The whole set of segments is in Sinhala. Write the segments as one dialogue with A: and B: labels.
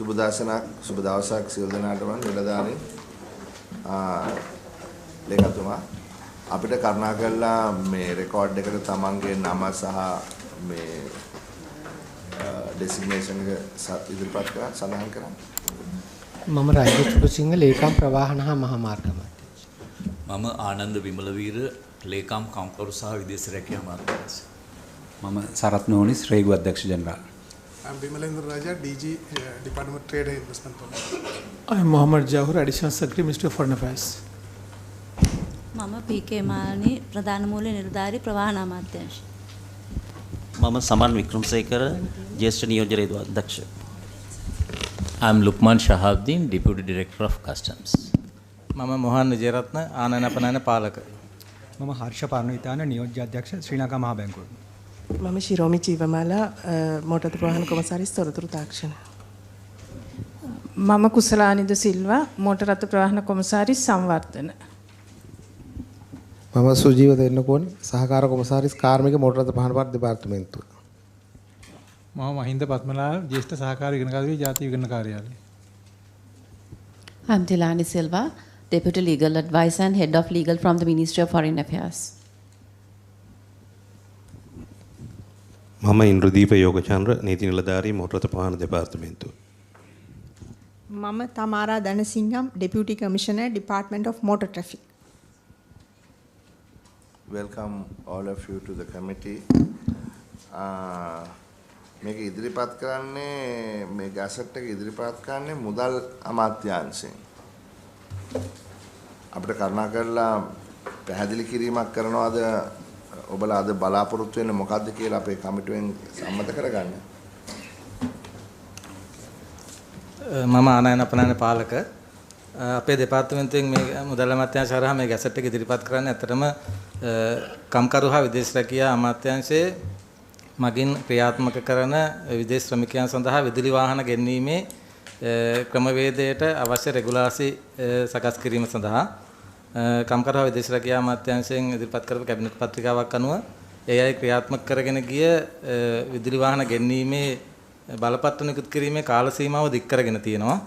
A: සුබ දවසක් සියලු දෙනාටම නිලධාරීන් ලේකම්තුමා අපිට කරුණා කරලා මේ රෙකෝඩ් එකට තමන්ගේ නම සහ මේ ඩෙසිග්නේෂන් එක ඉදිරිපත් කරලා සඳහන් කරන්න.
B: මම රාජ්‍ය සිංහ ලේකම් ප්‍රවාහන හා මහමාර්ග අමාත්‍යාංශ.
C: මම ආනන්ද විමලවීර ලේකම් කම්කරු සහ විදේශ රැකියා අමාත්‍යාංශ. මම සරත් නෝනිස් රේගු අධ්‍යක්ෂ general.
D: I'm Bimalendra Raja, DG, Department of Trade and Investment Policy.
E: I am Mohammad Jahur, Additional Secretary, Ministry of Foreign Affairs.
F: මම PK මාලනී ප්‍රධාන මූල්‍ය නිලධාරී ප්‍රවාහන අමාත්‍යාංශ.
G: මම සමන් වික්‍රමසේකර ජ්‍යෙෂ්ඨ නියෝජ්‍ය රේදු අධ්‍යක්ෂ.
H: I am Lukman Shahabdin, Deputy Director of Customs.
I: මම මොහන් විජේරත්න ආනයන අපනයන පාලක.
J: මම හර්ෂ පරණවිතාන නියෝජ්‍ය අධ්‍යක්ෂ ශ්‍රී ලංකා මහා බැංකුව.
K: මම ශිරෝමි ජීවමාලා මෝටර් ප්‍රවාහන කොමසාරිස් තොරතුරු තාක්ෂණ.
L: මම කුසලානිද සිල්වා මෝටර් රථ ප්‍රවාහන කොමසාරිස් සංවර්ධන.
M: මම සුජීව දෙන්නකෝන් සහකාර කොමසාරිස් කාර්මික මෝටර් රථ ප්‍රවාහන පාර දෙපාර්තමේන්තුව.
E: මම මහින්ද පත්මලාල් ජ්‍යෙෂ්ඨ සහකාර ඉගෙනකාරී ජාතික ඉගෙන කාර්යාලය.
N: I'm Tilani Silva, Deputy Legal Advisor and Head of Legal from the Ministry of Foreign Affairs.
O: මම ඉන්ද්‍රදීප යෝගචන්ද්‍ර නීති නිලධාරී මෝටර් රථ ප්‍රවාහන දෙපාර්තමේන්තුව.
P: මම තමාරා දනසිංහම් Deputy Commissioner Department of Motor Traffic.
A: Welcome all of you to the committee. මේක ඉදිරිපත් කරන්නේ මේ ගැසට් එක ඉදිරිපත් කරන්නේ මුදල් අමාත්‍යාංශයෙන්. අපිට කරුණා කරලා පැහැදිලි කිරීමක් කරනවාද ඔබලා අද බලාපොරොත්තු වෙන්නේ මොකද්ද කියලා අපේ කමිටුවෙන් සම්මත කරගන්න.
I: මම ආනයන අපනයන පාලක අපේ දෙපාර්තමේන්තුවෙන් මේ මුදල් අමාත්‍යාංශය හරහා මේ ගැසට් එක ඉදිරිපත් කරන්නේ ඇත්තටම කම්කරු හා විදේශ රැකියා අමාත්‍යාංශයේ මගින් ක්‍රියාත්මක කරන විදේශ ශ්‍රමිකයන් සඳහා විදුලි වාහන ගෙන්වීමේ ක්‍රමවේදයට අවශ්‍ය රෙගුලාසි සකස් කිරීම සඳහා කම්කරු හා විදේශ රැකියා අමාත්‍යාංශයෙන් ඉදිරිපත් කරපු කැබිනට් පත්‍රිකාවක් අනුව ඒ අය ක්‍රියාත්මක කරගෙන ගිය විදුලි වාහන ගෙන්වීමේ බලපත්‍ර නිකුත් කිරීමේ කාල සීමාව දික් කරගෙන තියෙනවා.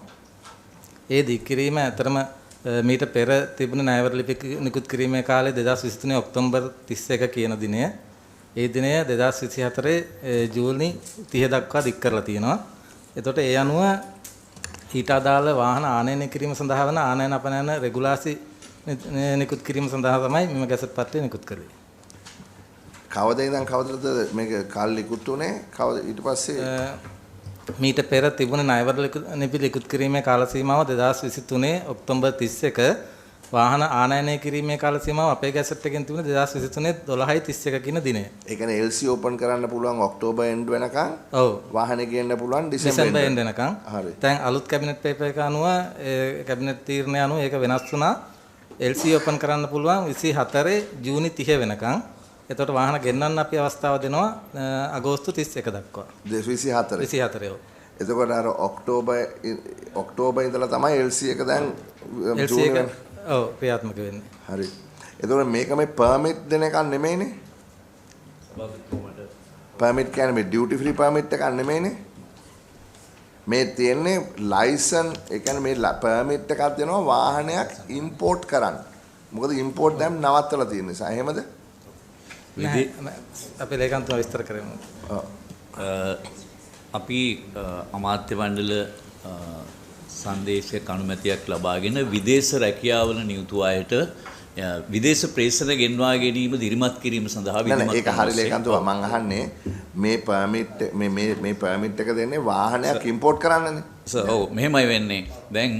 I: ඒ දික් කිරීම ඇතරම මීට පෙර තිබුණ ණයවර ලිපි නිකුත් කිරීමේ කාලය 2023 ඔක්තෝබර් 31 කියන දිනය. ඒ දිනය 2024 ජූනි 30 දක්වා දික් කරලා තියෙනවා. එතකොට ඒ අනුව ඊට අදාළ වාහන ආනයනය කිරීම සඳහා වන ආනයන අපනයන රෙගුලාසි නිකුත් කිරීම සඳහා තමයි මෙම ගැසට් පත්‍රය නිකුත් කළේ.
A: කවද ඉඳන් කවදද මේක කාල නිකුත් උනේ? කවද ඊට පස්සේ
I: මීට පෙර තිබුණ ණයවර ලිපි නිකුත් කිරීමේ කාල සීමාව 2023 ඔක්තෝබර් 31 වාහන ආනයනය කිරීමේ කාල සීමාව අපේ ගැසට් එකෙන් තිබුණ 2023 12/31 කියන දිනය.
A: ඒ කියන්නේ LC ඕපන් කරන්න පුළුවන් ඔක්තෝබර් එන්ඩ් වෙනකන්.
I: ඔව්.
A: වාහනේ ගේන්න පුළුවන්
I: ඩිසෙම්බර් එන්ඩ් වෙනකන්.
A: හරි.
I: දැන් අලුත් කැබිනට් පේපර් එක අනුව කැබිනට් තීරණය අනුව ඒක වෙනස් වුණා. LC ඕපන් කරන්න පුළුවන් 24 ජූනි 30 වෙනකන්. එතකොට වාහන ගෙන්නන්න අපි අවස්ථාව දෙනවා අගෝස්තු 31 දක්වා. 24. ඔව්.
A: එතකොට අර ඔක්තෝබර් ඉඳලා තමයි LC එක දැන්
I: ජූනි ඔව් ක්‍රියාත්මක වෙන්නේ.
A: හරි. එතකොට මේක මේ පර්මිට් දෙන එකක් නෙමෙයිනේ. පර්මිට් කියන්නේ මේ ඩියුටි ෆ්‍රී පර්මිට් එකක් නෙමෙයිනේ. මේ තියෙන්නේ ලයිසන් ඒ කියන්නේ මේ පර්මිට් එකක් දෙනවා වාහනයක් ඉම්පෝට් කරන්න. මොකද ඉම්පෝට් දැන් නවත්තලා තියෙන නිසා. එහෙමද?
I: අපේ ලේකම්තුමා විස්තර කරමු.
C: අපි අමාත්‍ය මණ්ඩල සංදේශයක් අනුමැතියක් ලබාගෙන විදේශ රැකියාවල නියුතු අයට විදේශ ප්‍රේෂණ ගෙන්වා ගැනීම දිරිමත් කිරීම සඳහා විධිමත්
A: ඒක හරි ලේකම්තුමා මම අහන්නේ මේ පර්මිට් මේ පර්මිට් එක දෙන්නේ වාහනයක් ඉම්පෝට් කරන්නනේ.
C: ඔව් මෙහෙමයි වෙන්නේ. දැන්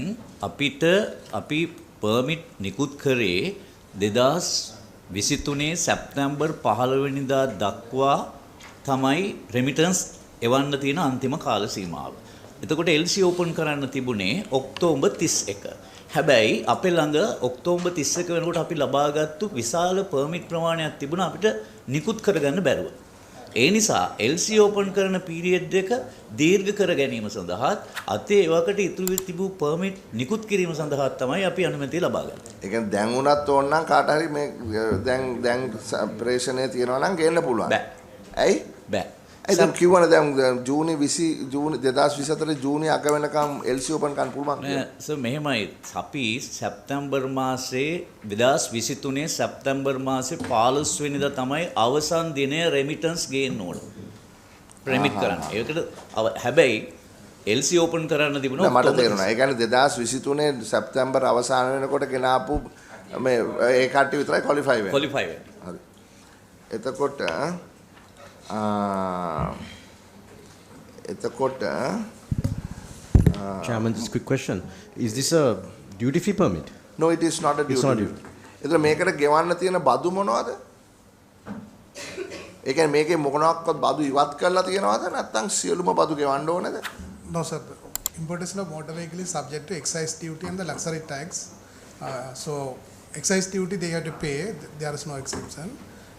C: අපි පර්මිට් නිකුත් කරේ 2023 සැප්තැම්බර් 15 වෙනිදා දක්වා තමයි රෙමිටන්ස් එවන්න තියෙන අන්තිම කාල සීමාව. එතකොට LC ඕපන් කරන්න තිබුණේ ඔක්තෝබර් 31. හැබැයි අපේ ළඟ ඔක්තෝබර් 31 වෙනකොට අපි ලබාගත්තු විශාල පර්මිට් ප්‍රමාණයක් තිබුණා අපිට නිකුත් කරගන්න බැරුව. ඒ නිසා LC ඕපන් කරන පීරියඩ් එක දීර්ඝ කර ගැනීම සඳහා අතේ ඒවකට ඉතුරු තිබූ පර්මිට් නිකුත් කිරීම සඳහා තමයි අපි අනුමැතිය ලබා ගන්නේ.
A: ඒ කියන්නේ දැන් උනත් ඕන නම් කාට හරි මේ දැන් ප්‍රේෂණය තියනවා නම් ගේන්න පුළුවන්.
C: බෑ.
A: ඇයි?
C: බෑ.
A: දැන් කිව්වනේ දැන් ජූනි 20 ජූනි 2024 ජූනි අග වෙනකම් LC ඕපන් කරන්න පුළුවන් කියලා.
C: සර් මෙහෙමයි අපි සැප්තැම්බර් මාසේ 2023 සැප්තැම්බර් මාසේ 15 වෙනිදා තමයි අවසන් දිනය රෙමිටන්ස් ගේන්න ඕන. රෙමිට් කරන්න. ඒකට හැබැයි LC ඕපන් කරන්න තිබුණා
A: මට තේරුණා. ඒ කියන්නේ 2023 සැප්තැම්බර් අවසාන වෙනකොට ගෙනාපු මේ ඒ කට්ටිය විතරයි ක්වොලිෆයි වෙන්නේ.
C: ක්වොලිෆයි වෙන්නේ.
A: හරි. එතකොට
Q: Chairman, just a quick question. Is this a duty-free permit?
A: No, it is not a duty.
Q: It's not duty.
A: එතන මේකට ගෙවන්න තියෙන බදු මොනවද? ඒ කියන්නේ මේකේ මොකනක්වත් බදු ඉවත් කරලා තියෙනවද නැත්නම් සියලුම බදු ගෙවන්න ඕනද?
D: No, sir. Importation of motor vehicle is subject to excise duty and the luxury tax. So, excise duty they have to pay. There is no exemption.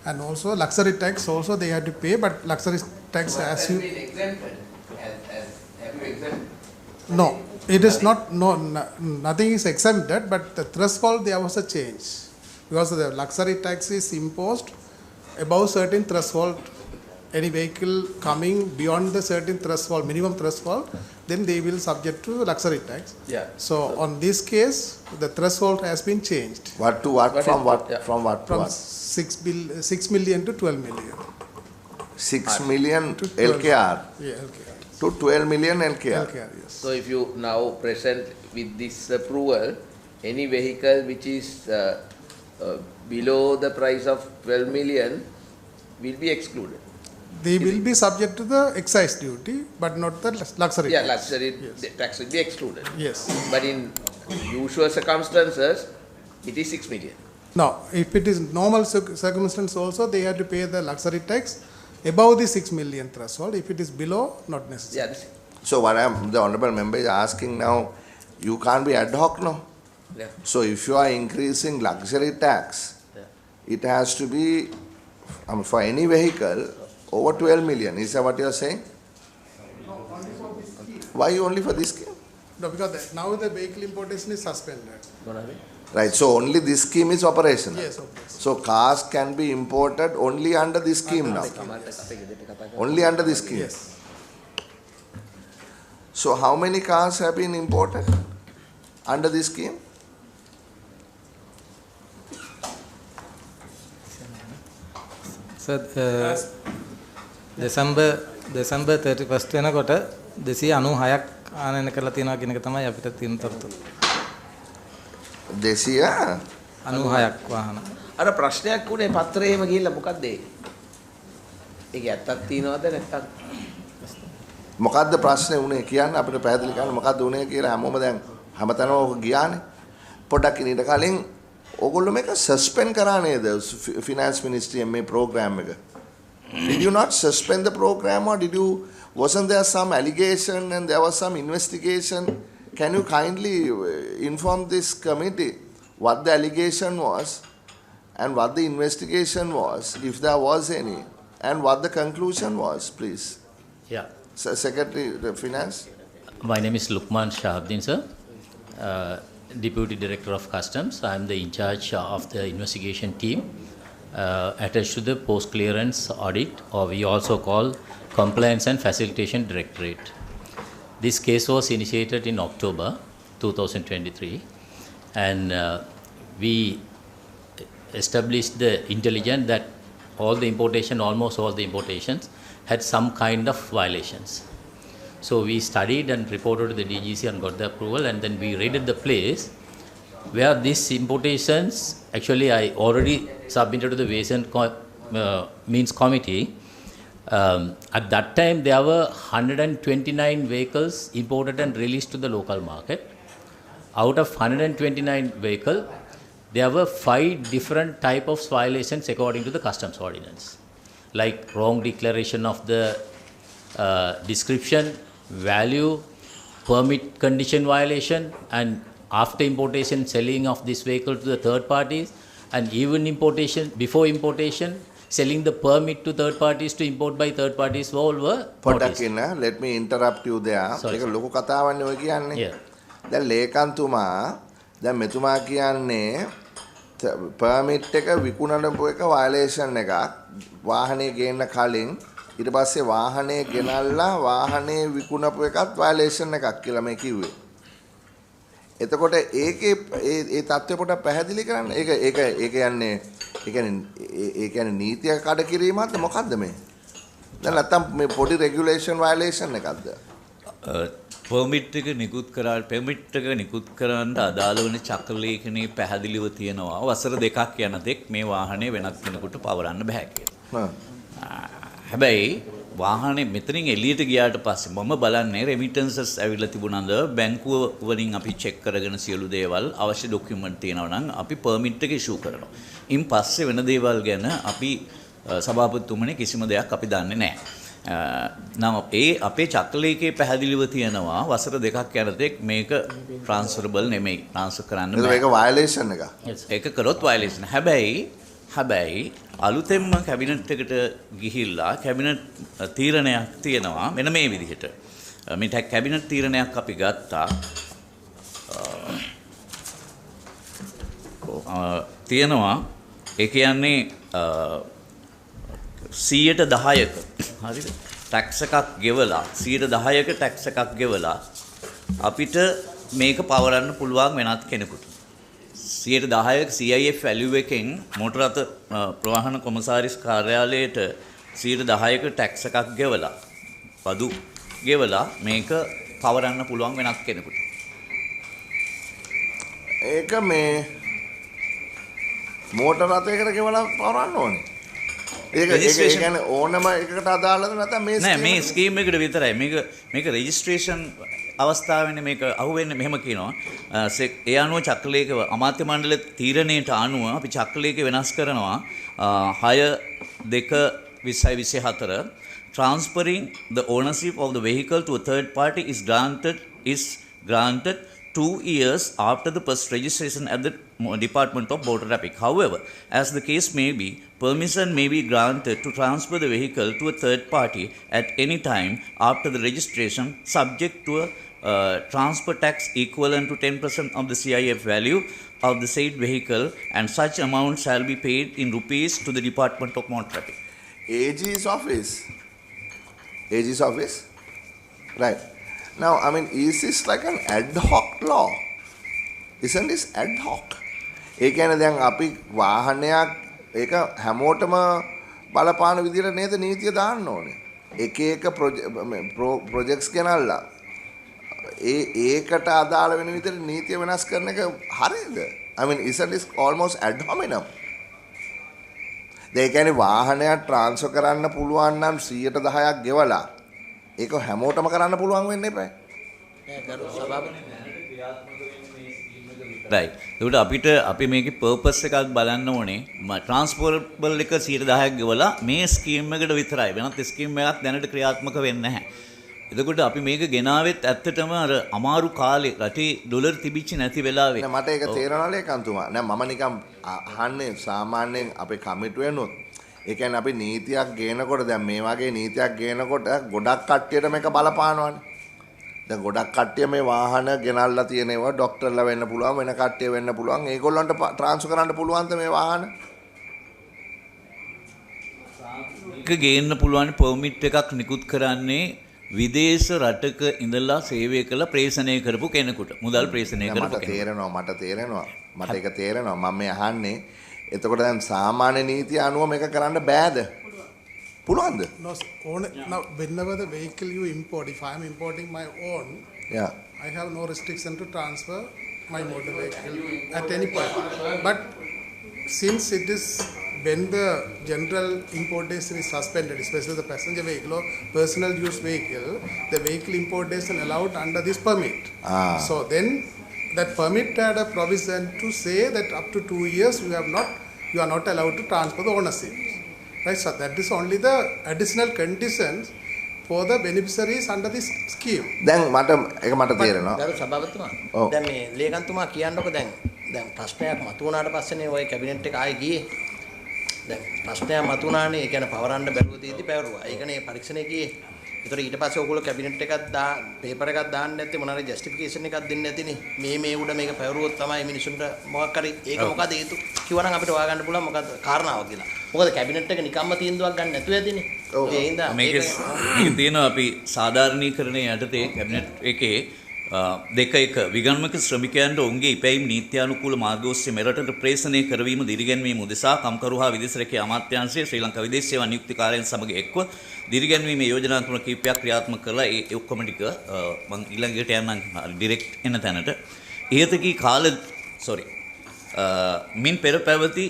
D: And also luxury tax also they have to pay, but luxury tax as you
R: been exempted. Have you exempted?
D: No, it is not. No, nothing is exempted, but the threshold there was a change because the luxury tax is imposed above certain threshold. Any vehicle coming beyond the certain threshold, minimum threshold, then they will subject to luxury tax.
R: Yeah.
D: So on this case, the threshold has been changed.
A: What to what? From what?
D: Yeah.
A: From what to
D: From
A: what?
D: 6 million to 12 million.
A: 6 million LKR
D: Yeah, LKR.
A: to 12 million LKR.
D: LKR, yes.
R: So if you now present with this approval, any vehicle which is below the price of 12 million will be excluded.
D: They will be subject to the excise duty, but not the luxury
R: Yeah,
D: tax.
R: luxury tax will be excluded.
D: Yes.
R: But in usual circumstances, it is 6 million.
D: Now, if it is normal circumstance also, they have to pay the luxury tax above the 6 million threshold. If it is below, not necessary.
R: Yeah,
A: So what the honorable member is asking now, you can't be ad hoc, no?
R: Yeah.
A: So if you are increasing luxury tax, it has to be for any vehicle over 12 million. Is that what you are saying? Why only for this scheme?
D: No, because now the vehicle importation is suspended.
A: Right, so only this scheme is operational.
D: Yes, operational.
A: So cars can be imported only under this scheme now. Only under this scheme.
D: Yes.
A: So how many cars have been imported under this scheme?
I: Sir, December 31st වෙනකොට 296ක් ආනයන කරලා තියෙනවා කියන එක තමයි අපිට තියෙන තොරතුරු. 296ක් වාහන.
R: අර ප්‍රශ්නයක් උනේ පත්‍රේ එහෙම ගිහිල්ලා මොකද්ද ඒ? ඒක ඇත්තක් තියනවද නැත්නම්?
A: මොකද්ද ප්‍රශ්නේ උනේ කියන්න අපිට පැහැදිලි කරන්න මොකද්ද උනේ කියලා හැමෝම දැන් හැමතැනම ඔක ගියානේ. පොඩ්ඩක් ඊට කලින් ඕගොල්ලෝ මේක සස්පෙන්ඩ් කරා නේද ෆිනෑන්ස් මිනිස්ට්‍රියෙන් මේ ප්‍රෝග්‍රෑම් එක? Did you not suspend the program, or wasn't there some allegation and there was some investigation? Can you kindly inform this committee what the allegation was and what the investigation was, if there was any, and what the conclusion was, please?
H: Yeah.
A: Secretary of Finance.
H: My name is Lukman Shahabdin, sir. Deputy Director of Customs. I am the in charge of the investigation team. Attached to the post-clearance audit, or we also call Compliance and Facilitation Directorate. This case was initiated in October 2023, and we established the intelligence that almost all the importations had some kind of violations. So we studied and reported to the DGC and got the approval, and then we raided the place where these importations, actually I already submitted to the Ways and Means Committee. At that time there were 129 vehicles imported and released to the local market. Out of 129 vehicles, there were 5 different type of violations according to the customs ordinance, like wrong declaration of the description, value, permit condition violation, and after importation selling of this vehicle to the third parties, and even importation, before importation, selling the permit to third parties to import by third parties all were noticed.
A: Let me interrupt you there. ඒක ලොකු කතාවක් නේ ඔය කියන්නේ. දැන් ලේකම්තුමා දැන් මෙතුමා කියන්නේ permit එක විකුණනපු එක violation එකක් වාහනේ ගේන්න කලින් ඊට පස්සේ වාහනේ ගෙනල්ලා වාහනේ විකුණපු එකත් වයලේෂන් එකක් කියලා මේ කිව්වේ. එතකොට ඒකේ ඒ தත්ත්වය පොඩ්ඩක් පැහැදිලි කරන්න. ඒක කියන්නේ නීතිය කඩ කිරීමක්ද මොකද්ද මේ? දැන් නැත්තම් මේ පොඩි රෙගියුලේෂන් වයලේෂන් එකක්ද?
C: පර්මිට් එක නිකුත් කරන්න අදාළ වෙන චක්‍රලේඛනයේ පැහැදිලිව තියෙනවා වසර 2ක් යන තෙක් මේ වාහනේ වෙනත් කෙනෙකුට පවරන්න බෑ කියලා. හැබැයි වාහනේ මෙතනින් එළියට ගියාට පස්සේ මම බලන්නේ රෙමිටන්සස් ඇවිල්ලා තිබුණාද බැංකුව වලින් අපි චෙක් කරගෙන සියලු දේවල් අවශ්‍ය ඩොකියුමන්ට් තියෙනවා නම් අපි පර්මිට් එක ඉෂුව කරනවා. ඉන් පස්සේ වෙන දේවල් ගැන අපි සභාපතිතුමනි කිසිම දෙයක් අපි දන්නේ නැහැ. නම් අපේ චක්‍රලේඛයේ පැහැදිලිව තියෙනවා වසර 2ක් යනතෙක් මේක ට්‍රාන්ස්ෆරබල් නෙමෙයි. ට්‍රාන්ස්ෆර් කරන්න බෑ.
A: ඒක වයලේෂන් එක.
C: ඒක කරොත් වයලේෂන්. හැබැයි අලුතෙන්ම කැබිනට් එකට ගිහිල්ලා කැබිනට් තීරණයක් තියෙනවා මෙන්න මේ විදිහට. මේ කැබිනට් තීරණයක් අපි ගත්තා. තියෙනවා ඒ කියන්නේ 10%ක හරිද ටැක්ස් එකක් ගෙවලා 10%ක ටැක්ස් එකක් ගෙවලා අපිට මේක පවරන්න පුළුවන් වෙනත් කෙනෙකුට 10%ක CIF වැලියු එකෙන් මොටර රථ ප්‍රවාහන කොමසාරිස් කාර්යාලයට 10%ක ටැක්ස් එකක් ගෙවලා පදු ගෙවලා මේක පවරන්න පුළුවන් වෙනත් කෙනෙකුට.
A: ඒක මේ මෝටර රථයකට ගෙවලා පවරන්න ඕනේ. ඒක කියන්නේ ඕනම එකකට අදාළද නැත්නම්
C: මේ ස්කීම් එකට විතරයි. මේක රෙජිස්ට්‍රේෂන් අවස්ථාවෙන්නේ මේක අහුවෙන්නේ මෙහෙම කියනවා. ඒ අනුව චක්‍රලේඛ අමාත්‍ය මණ්ඩල තීරණයට අනුව අපි චක්‍රලේඛ වෙනස් කරනවා 6/2/2024 transferring the ownership of the vehicle to a third party is granted 2 years after the first registration at the Department of Motor Traffic. However, as the case may be, permission may be granted to transfer the vehicle to a third party at any time after the registration, subject to a transfer tax equivalent to 10% of the CIF value of the said vehicle, and such amount shall be paid in rupees to the Department of Motor Traffic.
A: AG's office. Right. Now, I mean, is this like an ad hoc law? Isn't this ad hoc? ඒ කියන්නේ දැන් අපි වාහනයක් ඒක හැමෝටම බලපාන විදිහට නේද නීතිය දාන්න ඕනේ. එක ප්‍රොජෙක්ට්ස් ගෙනල්ලා ඒකට අදාළ වෙන විදිහට නීතිය වෙනස් කරන එක හරියද? I mean, isn't this almost ad hominem? ඒ කියන්නේ වාහනයක් ට්‍රාන්ස්ෆර් කරන්න පුළුවන් නම් 10%ක් ගෙවලා ඒක හැමෝටම කරන්න පුළුවන් වෙන්න එපා.
C: right. ඒකට අපිට අපි මේකේ පර්පස් එකක් බලන්න ඕනේ. ට්‍රාන්ස්ෆරබල් එක 10%ක් ගෙවලා මේ ස්කීම් එකට විතරයි. වෙනත් ස්කීම් එකක් දැනට ක්‍රියාත්මක වෙන්නේ නැහැ. එතකොට අපි මේක ගෙනාවෙත් ඇත්තටම අර අමාරු කාලේ රටේ ඩොලර් තිබිච්ච නැති වෙලාවේ.
A: නෑ මට ඒක තේරෙනවා ලේකම්තුමා. නෑ මම නිකන් අහන්නේ සාමාන්‍යයෙන් අපේ කමිටුවෙනොත් ඒ කියන්නේ අපි නීතියක් ගේනකොට දැන් මේ වගේ නීතියක් ගේනකොට ගොඩක් කට්ටියට මේක බලපානවානේ. දැන් ගොඩක් කට්ටිය මේ වාහන ගෙනල්ලා තියෙනවා ડોක්ටර්ලා වෙන්න පුළුවන් වෙන කට්ටිය වෙන්න පුළුවන්. ඒගොල්ලන්ට ට්‍රාන්ස්ෆර් කරන්න පුළුවන්ද මේ වාහන?
C: ඒක ගේන්න පුළුවන් පර්මිට් එකක් නිකුත් කරන්නේ විදේශ රටක ඉඳලා සේවය කළ ප්‍රේෂණය කරපු කෙනෙකුට. මුදල් ප්‍රේෂණය කරපු කෙනෙකුට.
A: මට ඒක තේරෙනවා. මම මේ අහන්නේ එතකොට දැන් සාමාන්‍ය නීතිය අනුව මේක කරන්න බෑද? පුළුවන්ද?
D: No, now whenever the vehicle you import, if I am importing my own, I have no restriction to transfer my motor vehicle at any point. But since it is when the general importation is suspended, especially the passenger vehicle or personal use vehicle, the vehicle importation allowed under this permit. So then that permit had a provision to say that up to 2 years you are not allowed to transfer the ownership. Right, so that is only the additional conditions for the beneficiaries under this scheme.
A: දැන් මට තේරෙනවා.
S: දරු සභාපතිතුමා. දැන් මේ ලේකම්තුමා කියන්නකො දැන් ප්‍රශ්නයක් මතුවනාට පස්සේනේ ওই කැබිනට් එක ආයේ ගියේ. දැන් ප්‍රශ්නයක් මතුවනානේ ඒ කියන්නේ පවරන්න බැරුව තියෙද්දි පැවරුවා. ඒකනේ පරීක්ෂණය ගියේ. ඒතර ඊට පස්සේ ඔයගොල්ලෝ කැබිනට් එකක් පේපර් එකක් දාන්න නැත්තේ මොනවාරි ජස්ටිෆිකේෂන් එකක් දෙන්නේ නැතිනේ. මේ උඩ මේක පැවරුවොත් තමයි මිනිසුන්ට මොකක් හරි ඒක මොකද හේතු කිව්වනම් අපිට හොයාගන්න පුළුවන් මොකද කාරණාව කියලා. මොකද කැබිනට් එක නිකම්ම තීන්දුවක් ගන්න නැතුව ඇතිනේ. ඒ හින්දා
C: මේක තියෙනවා අපි සාධාරණීකරණය යටතේ කැබිනට් එකේ දෙක එක විගණ්මක ශ්‍රමිකයන්ට ඔවුන්ගේ ඉපැයීම් නීත්‍යානුකූල මාර්ග ඔස්සේ මෙරටට ප්‍රේෂණය කරවීම දිරිගැන්වීම උදෙසා කම්කරු හා විදේශ රැකියා අමාත්‍යාංශය ශ්‍රී ලංකා විදේශ සේවා නියුක්තිකාරයන් සමග එක්ව දිරිගැන්වීමේ යෝජනා තුන කිහිපයක් ක්‍රියාත්මක කරලා ඒ ඔක්කොම ටික මම ඊළඟට යන්නම් ඩිරෙක්ට් එන තැනට ඉහතකී මින් පෙර පැවති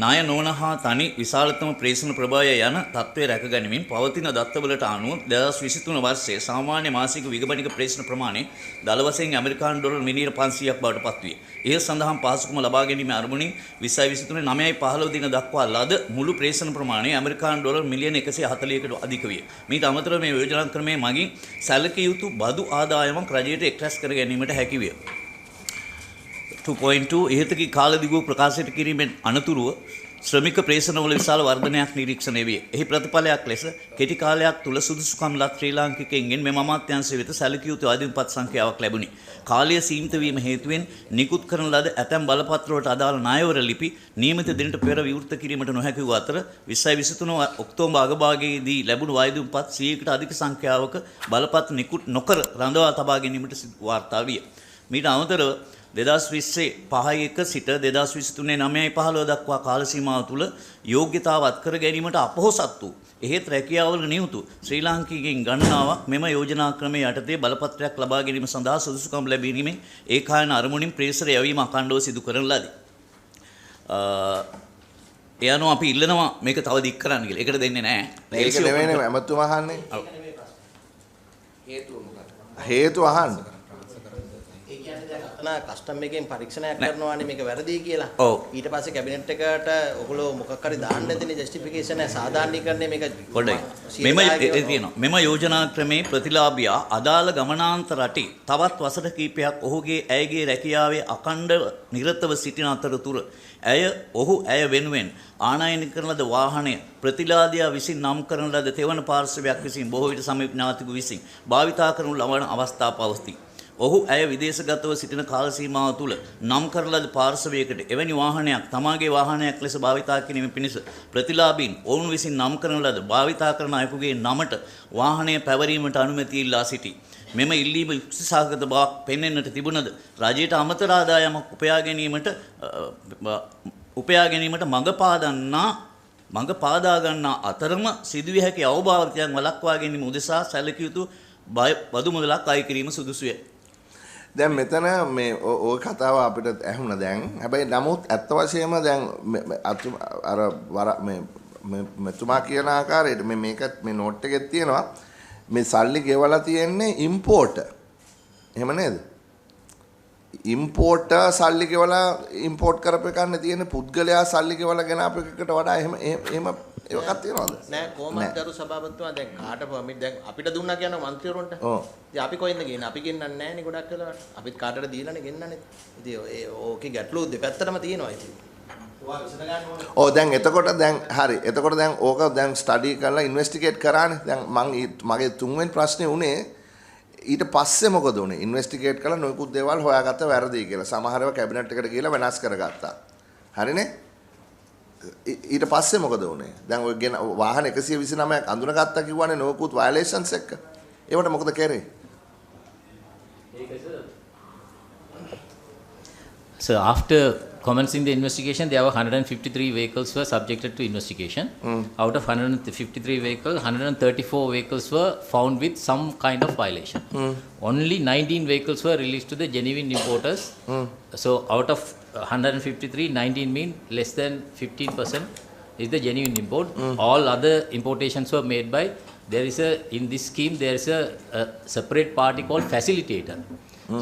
C: ණය නොවන හා තනි විශාලතම ප්‍රේෂණ ප්‍රභාවය යන තත්ත්වය රැකගැනීමෙන් පවතින දත්තවලට අනුව 2023 වර්ෂයේ සාමාන්‍ය මාසික විගමනික ප්‍රේෂණ ප්‍රමාණය දළ වශයෙන් ඇමරිකානු ඩොලර් මිලියන 500ක් බවට පත්විය. ඒ සඳහා පහසුකම ලබා ගැනීමේ අරමුණින් 2023 9.15 දින දක්වා ලද මුළු ප්‍රේෂණ ප්‍රමාණය ඇමරිකානු ඩොලර් මිලියන 140කට අධික විය. මීට අමතරව මේ යෝජනා ක්‍රමයේ මගින් සැලකිය යුතු බදු ආදායමක් රජයට එක්රැස් කර ගැනීමට හැකි විය. 2.2 ඉහතකී කාලදිගුව ප්‍රකාශයට කිරීමෙන් අනතුරුව ශ්‍රමික ප්‍රේෂණවල විශාල වර්ධනයක් නිරීක්ෂණය විය. එහි ප්‍රතිඵලයක් ලෙස කෙටි කාලයක් තුල සුදුසුකම් ලත් ශ්‍රී ලාංකිකයින්ගෙන් මෙම අමාත්‍යාංශය වෙත සැලකිය යුතු ආදිමපත් සංඛ්‍යාවක් ලැබුණි. කාලය සීමිත වීම හේතුවෙන් නිකුත් කරන ලද ඇතැම් බලපත්‍රවලට අදාළ ණයවර ලිපි නියමිත දිනට පෙර විවෘත කිරීමට නොහැකි වූ අතර 2023 ඔක්තෝබර් අගභාගයේදී ලැබුණු ආයුධපත් 100කට අධික සංඛ්‍යාවක බලපත් නිකුත් නොකර රඳවා තබා ගැනීමට වාර්තා විය. මීට අමතරව 2020 සිට 2023 9.15 දක්වා කාල සීමාව තුළ යෝග්‍යතාව අත්කර ගැනීමට අපොහොසත් වූ එහෙත් රැකියාවල නියුතු ශ්‍රී ලාංකිකයින් ගණනාවක් මෙම යෝජනා ක්‍රමයේ යටතේ බලපත්‍රයක් ලබා ගැනීම සඳහා සුදුසුකම් ලැබීමෙන් ඒකායන අරමුණින් ප්‍රේෂර යැවීම අඛණ්ඩව සිදු කරන ලදී. ඒ අනුව අපි ඉල්ලනවා මේක තව දික් කරන්න කියලා. ඒකට දෙන්නේ නැහැ.
A: ඒක නෙවෙයිනේ ඇමතුම අහන්නේ. හේතුව අහන්න.
S: කස්ටම් එකෙන් පරීක්ෂණයක් කරනවානේ මේක වැරදි කියලා. ඊට පස්සේ කැබිනට් එකට ඔයගොල්ලෝ මොකක් හරි දාන්න දෙන්නේ ජස්ටිෆිකේෂන් එක සාධාරණීකරණය මේක
C: පොඩ්ඩයි. මෙම යෝජනා ක්‍රමේ ප්‍රතිලාභියා අදාළ ගමනාන්තර රටේ තවත් වසර කිහිපයක් ඔහුගේ ඇයගේ රැකියාවේ අඛණ්ඩව නිරතව සිටින අතරතුර ඔහු ඇය වෙනුවෙන් ආනයනය කරන ලද වාහනය ප්‍රතිලාභියා විසින් නම් කරන ලද තෙවන පාර්ශවයක් විසින් බොහෝ විට සමීප ඥාතිකු විසින් භාවිතා කරනු ලබන අවස්ථා පවතී. ඔහු ඇය විදේශගතව සිටින කාල සීමාව තුළ නම් කරන ලද පාර්ශවයකට එවැනි වාහනයක් තමාගේ වාහනයක් ලෙස භාවිතා කිරීම පිණිස ප්‍රතිලාභීන් ඔවුන් විසින් නම් කරන ලද භාවිතා කරන අයෙකුගේ නමට වාහනය පැවරීමට අනුමැතිය ඉල්ලා සිටී. මෙම ඉල්ලීම යුක්තිසහගත බවක් පෙන්වන්නට තිබුණද රජයට අමතර ආදායමක් උපයා ගැනීමට මඟ පාදා ගන්නා අතරම සිදුවිය හැකි අවභාවිතයන් වළක්වා ගැනීම උදෙසා සැලකිය යුතු බදු මුදලක් අය කිරීම සුදුසුය.
A: දැන් මෙතන මේ ওই කතාව අපිට ඇහුණා දැන්. හැබැයි නමුත් ඇත්ත වශයෙන්ම දැන් අර මෙතුමා කියන ආකාරයට මේක මේ නෝට් එකේ තියෙනවා මේ සල්ලි ගෙවලා තියෙන්නේ ඉම්පෝර්ට්. එහෙම නේද? ඉම්පෝර්ට් සල්ලි ගෙවලා ඉම්පෝර්ට් කරපු එකන්නේ තියෙන්නේ පුද්ගලයා සල්ලි ගෙවලා ගෙන අප එකකට වඩා එහෙම ඒකක් තියනවද?
S: නෑ කොහොමද දරු සභාපතිතුමා දැන් කාට පර්මිට් දැන් අපිට දුන්නා කියන මන්ත්‍රීවරුන්ට. ඉතින් අපි කොහෙන්ද ගේන්නේ? අපි ගෙන්නන්නේ නෑනේ ගොඩක් වෙලාවට. අපිත් කාටද දීලානේ ගෙන්නන්නේ. ඉතින් ඕකේ ගැටලු දෙපැත්තටම තියෙනවා ඉතින්.
A: දැන් එතකොට දැන් හරි. එතකොට දැන් ඕක දැන් ස්ටඩි කරලා ඉන්වෙස්ටිගේට් කරානේ. දැන් මගේ තුන්වෙනි ප්‍රශ්නේ උනේ ඊට පස්සේ මොකද උනේ? ඉන්වෙස්ටිගේට් කරලා නොයෙකුත් දේවල් හොයාගත්ත වැරදි කියලා. සමහරව කැබිනට් එකට ගිහලා වෙනස් කරගත්තා. හරිනේ? ඊට පස්සේ මොකද වුනේ? දැන් ඔය වාහන 129ක් අඳුනගත්තා කිව්වනේ නොයෙකුත් වයලේෂන්ස් එක්ක. ඒවට මොකද කරේ?
H: So after commencing the investigation, there were 153 vehicles were subjected to investigation. Out of 153 vehicles, 134 vehicles were found with some kind of violation. Only 19 vehicles were released to the genuine importers. So out of 153, 19 mean less than 15% is the genuine import. All other importations were made by, in this scheme, there is a separate party called facilitator.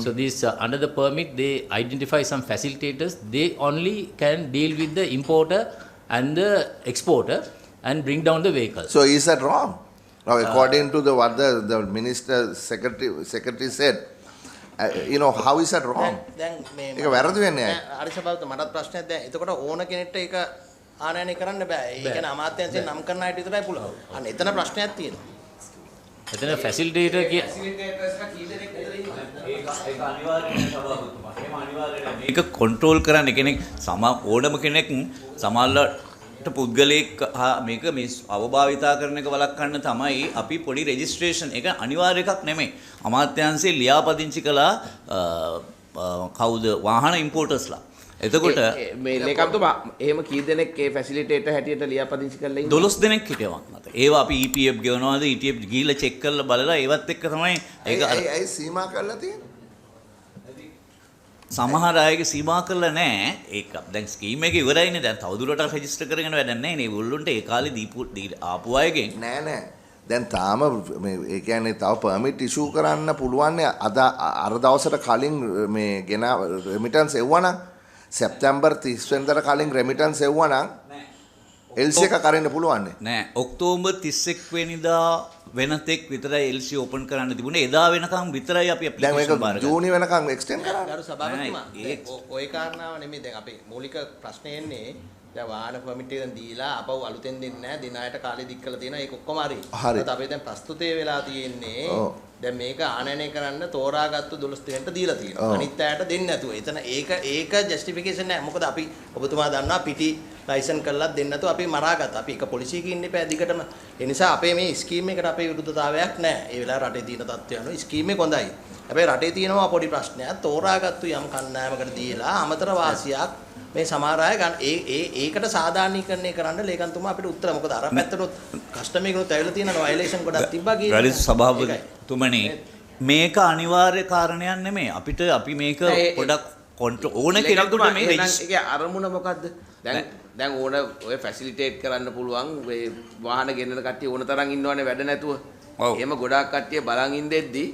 H: So this under the permit they identify some facilitators. They only can deal with the importer and the exporter and bring down the vehicle.
A: So is that wrong? Now, according to what the minister secretary said, how is that wrong?
S: දැන්
A: ඒක වැරදි වෙන්නේ නැහැ.
S: හරි සභාවත මටත් ප්‍රශ්නයක් දැන් එතකොට ඕන කෙනෙක්ට ඒක ආනයනය කරන්න බෑ. ඒ කියන්නේ අමාත්‍යාංශයෙන් නම් කරන අයට විතරයි පුළුවන්. අන්න එතන ප්‍රශ්නයක් තියෙනවා.
H: එතන ෆැසිලිටේටර් කිය
C: මේක කන්ට්‍රෝල් කරන්න කෙනෙක් ඕනම කෙනෙක් සමහරවල් පුද්ගලයෙක් මේක මේ අවභාවිතා කරන එක වළක්වන්න තමයි අපි පොඩි රෙජිස්ට්‍රේෂන් එක අනිවාර්ය එකක් නෙමෙයි. අමාත්‍යාංශයේ ලියාපදිංචි කළා කවුද වාහන ඉම්පෝටර්ස්ලා. එතකොට
R: මේ ලේකම්තුමා එහෙම කී දෙනෙක් ඒ ෆැසිලිටේටර් හැටියට ලියාපදිංචි කරලා ඉන්නේ?
C: 12 දෙනෙක් හිටියවා මත. ඒවා අපි EPF ගෙවනවාද ETF ගිහිල්ලා චෙක් කරලා බලලා ඒවත් එක්ක තමයි ඒක
A: අයි සීමා කරලා තියෙන්නේ.
C: සමහර අයගේ සීමා කරලා නැහැ. ඒක දැන් ස්කීම් එක ඉවරයිනේ. දැන් තවදුරටත් රෙජිස්ටර් කරගෙන වැඩක් නැහැ නේ. ඒගොල්ලොන්ට ඒ කාලේ ආපු අයගෙන්
A: නෑ. දැන් තාම මේ ඒ කියන්නේ තව පර්මිට් ඉෂුව කරන්න පුළුවන් අද අර දවසට කලින් මේ ගෙන රෙමිටන්ස් එවුවනම් සැප්තැම්බර් 30 වෙනිදාට කලින් රෙමිටන්ස් එවුවනම් LC එක කරන්න පුළුවන්
C: නෑ. ඔක්තෝබර් 31 වෙනිදා වෙනතෙක් විතරයි LC ඕපන් කරන්න තිබුණේ. එදා වෙනකම් විතරයි අපි ඇප්ලිකේෂන් බාර ගත්තේ.
A: ජූනි වෙනකම් එක්ස්ටෙන්ඩ් කරා.
S: ගරු සභාපතිතුමා ඔය කාරණාව නෙමෙයි දැන් අපේ මූලික ප්‍රශ්නේ එන්නේ දැන් වාහන පර්මිට් එක දැන් දීලා අපව අලුතෙන් දෙන්නේ නැහැ. දිනායට කාලෙ දික් කරලා තියෙනවා. ඒක ඔක්කොම හරි. ඒත් අපි දැන් ප්‍රස්තුතය වෙලා තියෙන්නේ දැන් මේක ආනයනය කරන්න තෝරාගත්තු 12 දෙනෙක්ට දීලා තියෙනවා. අනිත් අයට දෙන්නේ නැතුව. එතන ඒක ජස්ටිෆිකේෂන් නෑ. මොකද අපි ඔබතුමා දන්නවා පිටි ලයිසන් කරලත් දෙන්න නැතුව අපි මරාගත්තා. අපි එක පොලිසියක ඉන්න එපා දිගටම. ඒ නිසා අපේ මේ ස්කීම් එකට අපේ විරුද්ධතාවයක් නැහැ. ඒ වෙලාව රටේ තියෙන තත්ත්වය අනුව ස්කීම් එක හොඳයි. හැබැයි රටේ තියෙනවා පොඩි ප්‍රශ්නයක්. තෝරාගත්තු යම් කණ්ඩායමකට දීලා අමතර වාසියක් මේ සමහර අය ගන්න ඒකට සාධාරණීකරණය කරන්න ලේකම්තුමා අපිට උත්තර මොකද අර පැත්තට කස්ටමර් එකනොත් ඇවිල්ලා තියෙනවා වයලේෂන් ගොඩක් තිබ්බා කියලා.
C: ගරු සභාපතිතුමනි මේක අනිවාර්ය කාරණයක් නෙමෙයි. අපිට අපි මේක පොඩක් ඕන කෙනෙකුට මේ
R: ඒකේ අරමුණ මොකද්ද? දැන් ඕන ඔය ෆැසිලිටේට් කරන්න පුළුවන් මේ වාහන ගෙන්නන කට්ටිය ඕන තරම් ඉන්නවනේ වැඩ නැතුව. එහෙම ගොඩාක් කට්ටිය බලන් ඉඳෙද්දි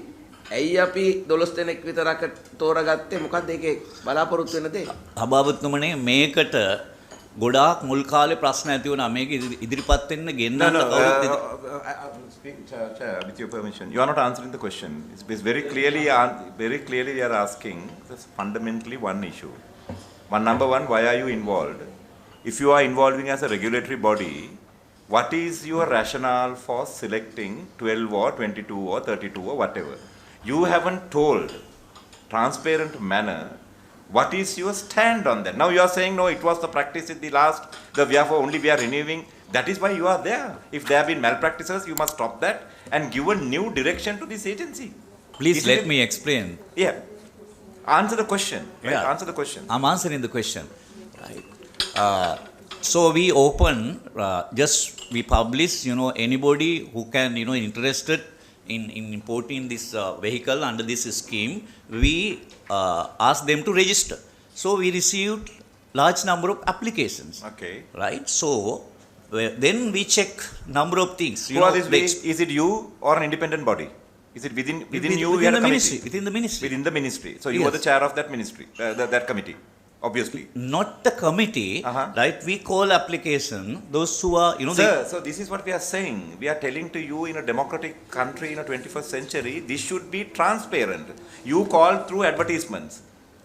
R: ඇයි අපි 12 දෙනෙක් විතරක් තෝරාගත්තේ? මොකද්ද ඒකේ බලාපොරොත්තු වෙන දේ?
C: සභාපතිතුමනි මේකට ගොඩාක් මුල් කාලේ ප්‍රශ්න ඇති වුණා. මේක ඉදිරිපත් වෙන්න ගෙන්නන්න කවුරුත්
T: with your permission, you are not answering the question. It's very clearly you are asking this fundamentally one issue. Number one, why are you involved? If you are involving as a regulatory body, what is your rationale for selecting 12 or 22 or 32 or whatever? You haven't told transparent manner what is your stand on that. Now you are saying no, it was the practice in the last, we are renewing. That is why you are there. If there have been malpractices, you must stop that and give a new direction to this agency.
C: Please let me explain.
T: Yeah. Answer the question. Right? Yeah. Answer the question.
C: I'm answering the question. Right. So we open, we publish, anybody who can, interested in importing this vehicle under this scheme, we ask them to register. So we received large number of applications.
T: Okay.
C: Right. So then we check number of things.
T: Who are these? Is it you or an independent body? Is it within you?
C: Within the ministry. Within the ministry.
T: Within the ministry. So you are the chair of that ministry, that committee, obviously.
C: Not the committee, right? We call application those who are,
T: Sir, so this is what we are saying. We are telling to you in a democratic country in a 21st century, this should be transparent. You call through advertisements.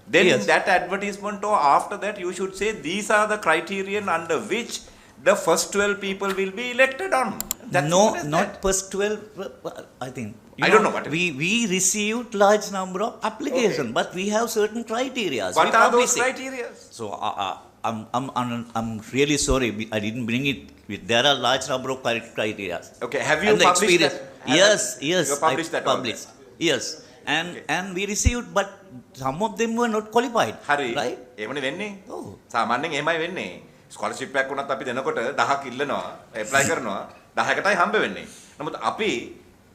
T: Then that advertisement or after that you should say these are the criterion under which the first 12 people will be elected on. That's
C: not first 12, I think.
T: I don't know what
C: we received large number of applications, but we have certain criteria.
T: What are those criteria?
C: So I'm really sorry, I didn't bring it. There are large number of criteria.
T: Okay, have you published that?
C: Yes,
T: you published that.
C: Published. Yes, and we received, but some of them were not qualified. Right?
T: එවනේ වෙන්නේ. සාමාන්‍යයෙන් එහෙමයි වෙන්නේ. ස්කෝලර්ෂිප් එකක් වුණත් අපි දෙනකොට 1000ක් ඉල්ලනවා, ඇප්ලයි කරනවා, 10කටයි හම්බ වෙන්නේ. නමුත් අපි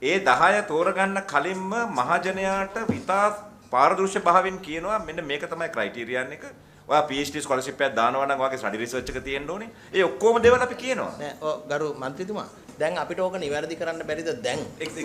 T: ඒ 10 තෝරගන්න කලින්ම මහජනයාට විතා පාරදෘශ්‍ය භාවයෙන් කියනවා මෙන්න මේක තමයි ක්‍රයිටීරියන් එක. ඔයා PhD ස්කෝලර්ෂිප් එකක් දානවා නම් ඔයාගේ ස්ටඩි රිසර්ච් එක තියෙන්න ඕනේ. ඒ ඔක්කොම දේවල් අපි කියනවා.
S: නෑ ගරු මන්ත්‍රීතුමා දැන් අපිට ඕක නිවැරදි කරන්න බැරිද දැන්?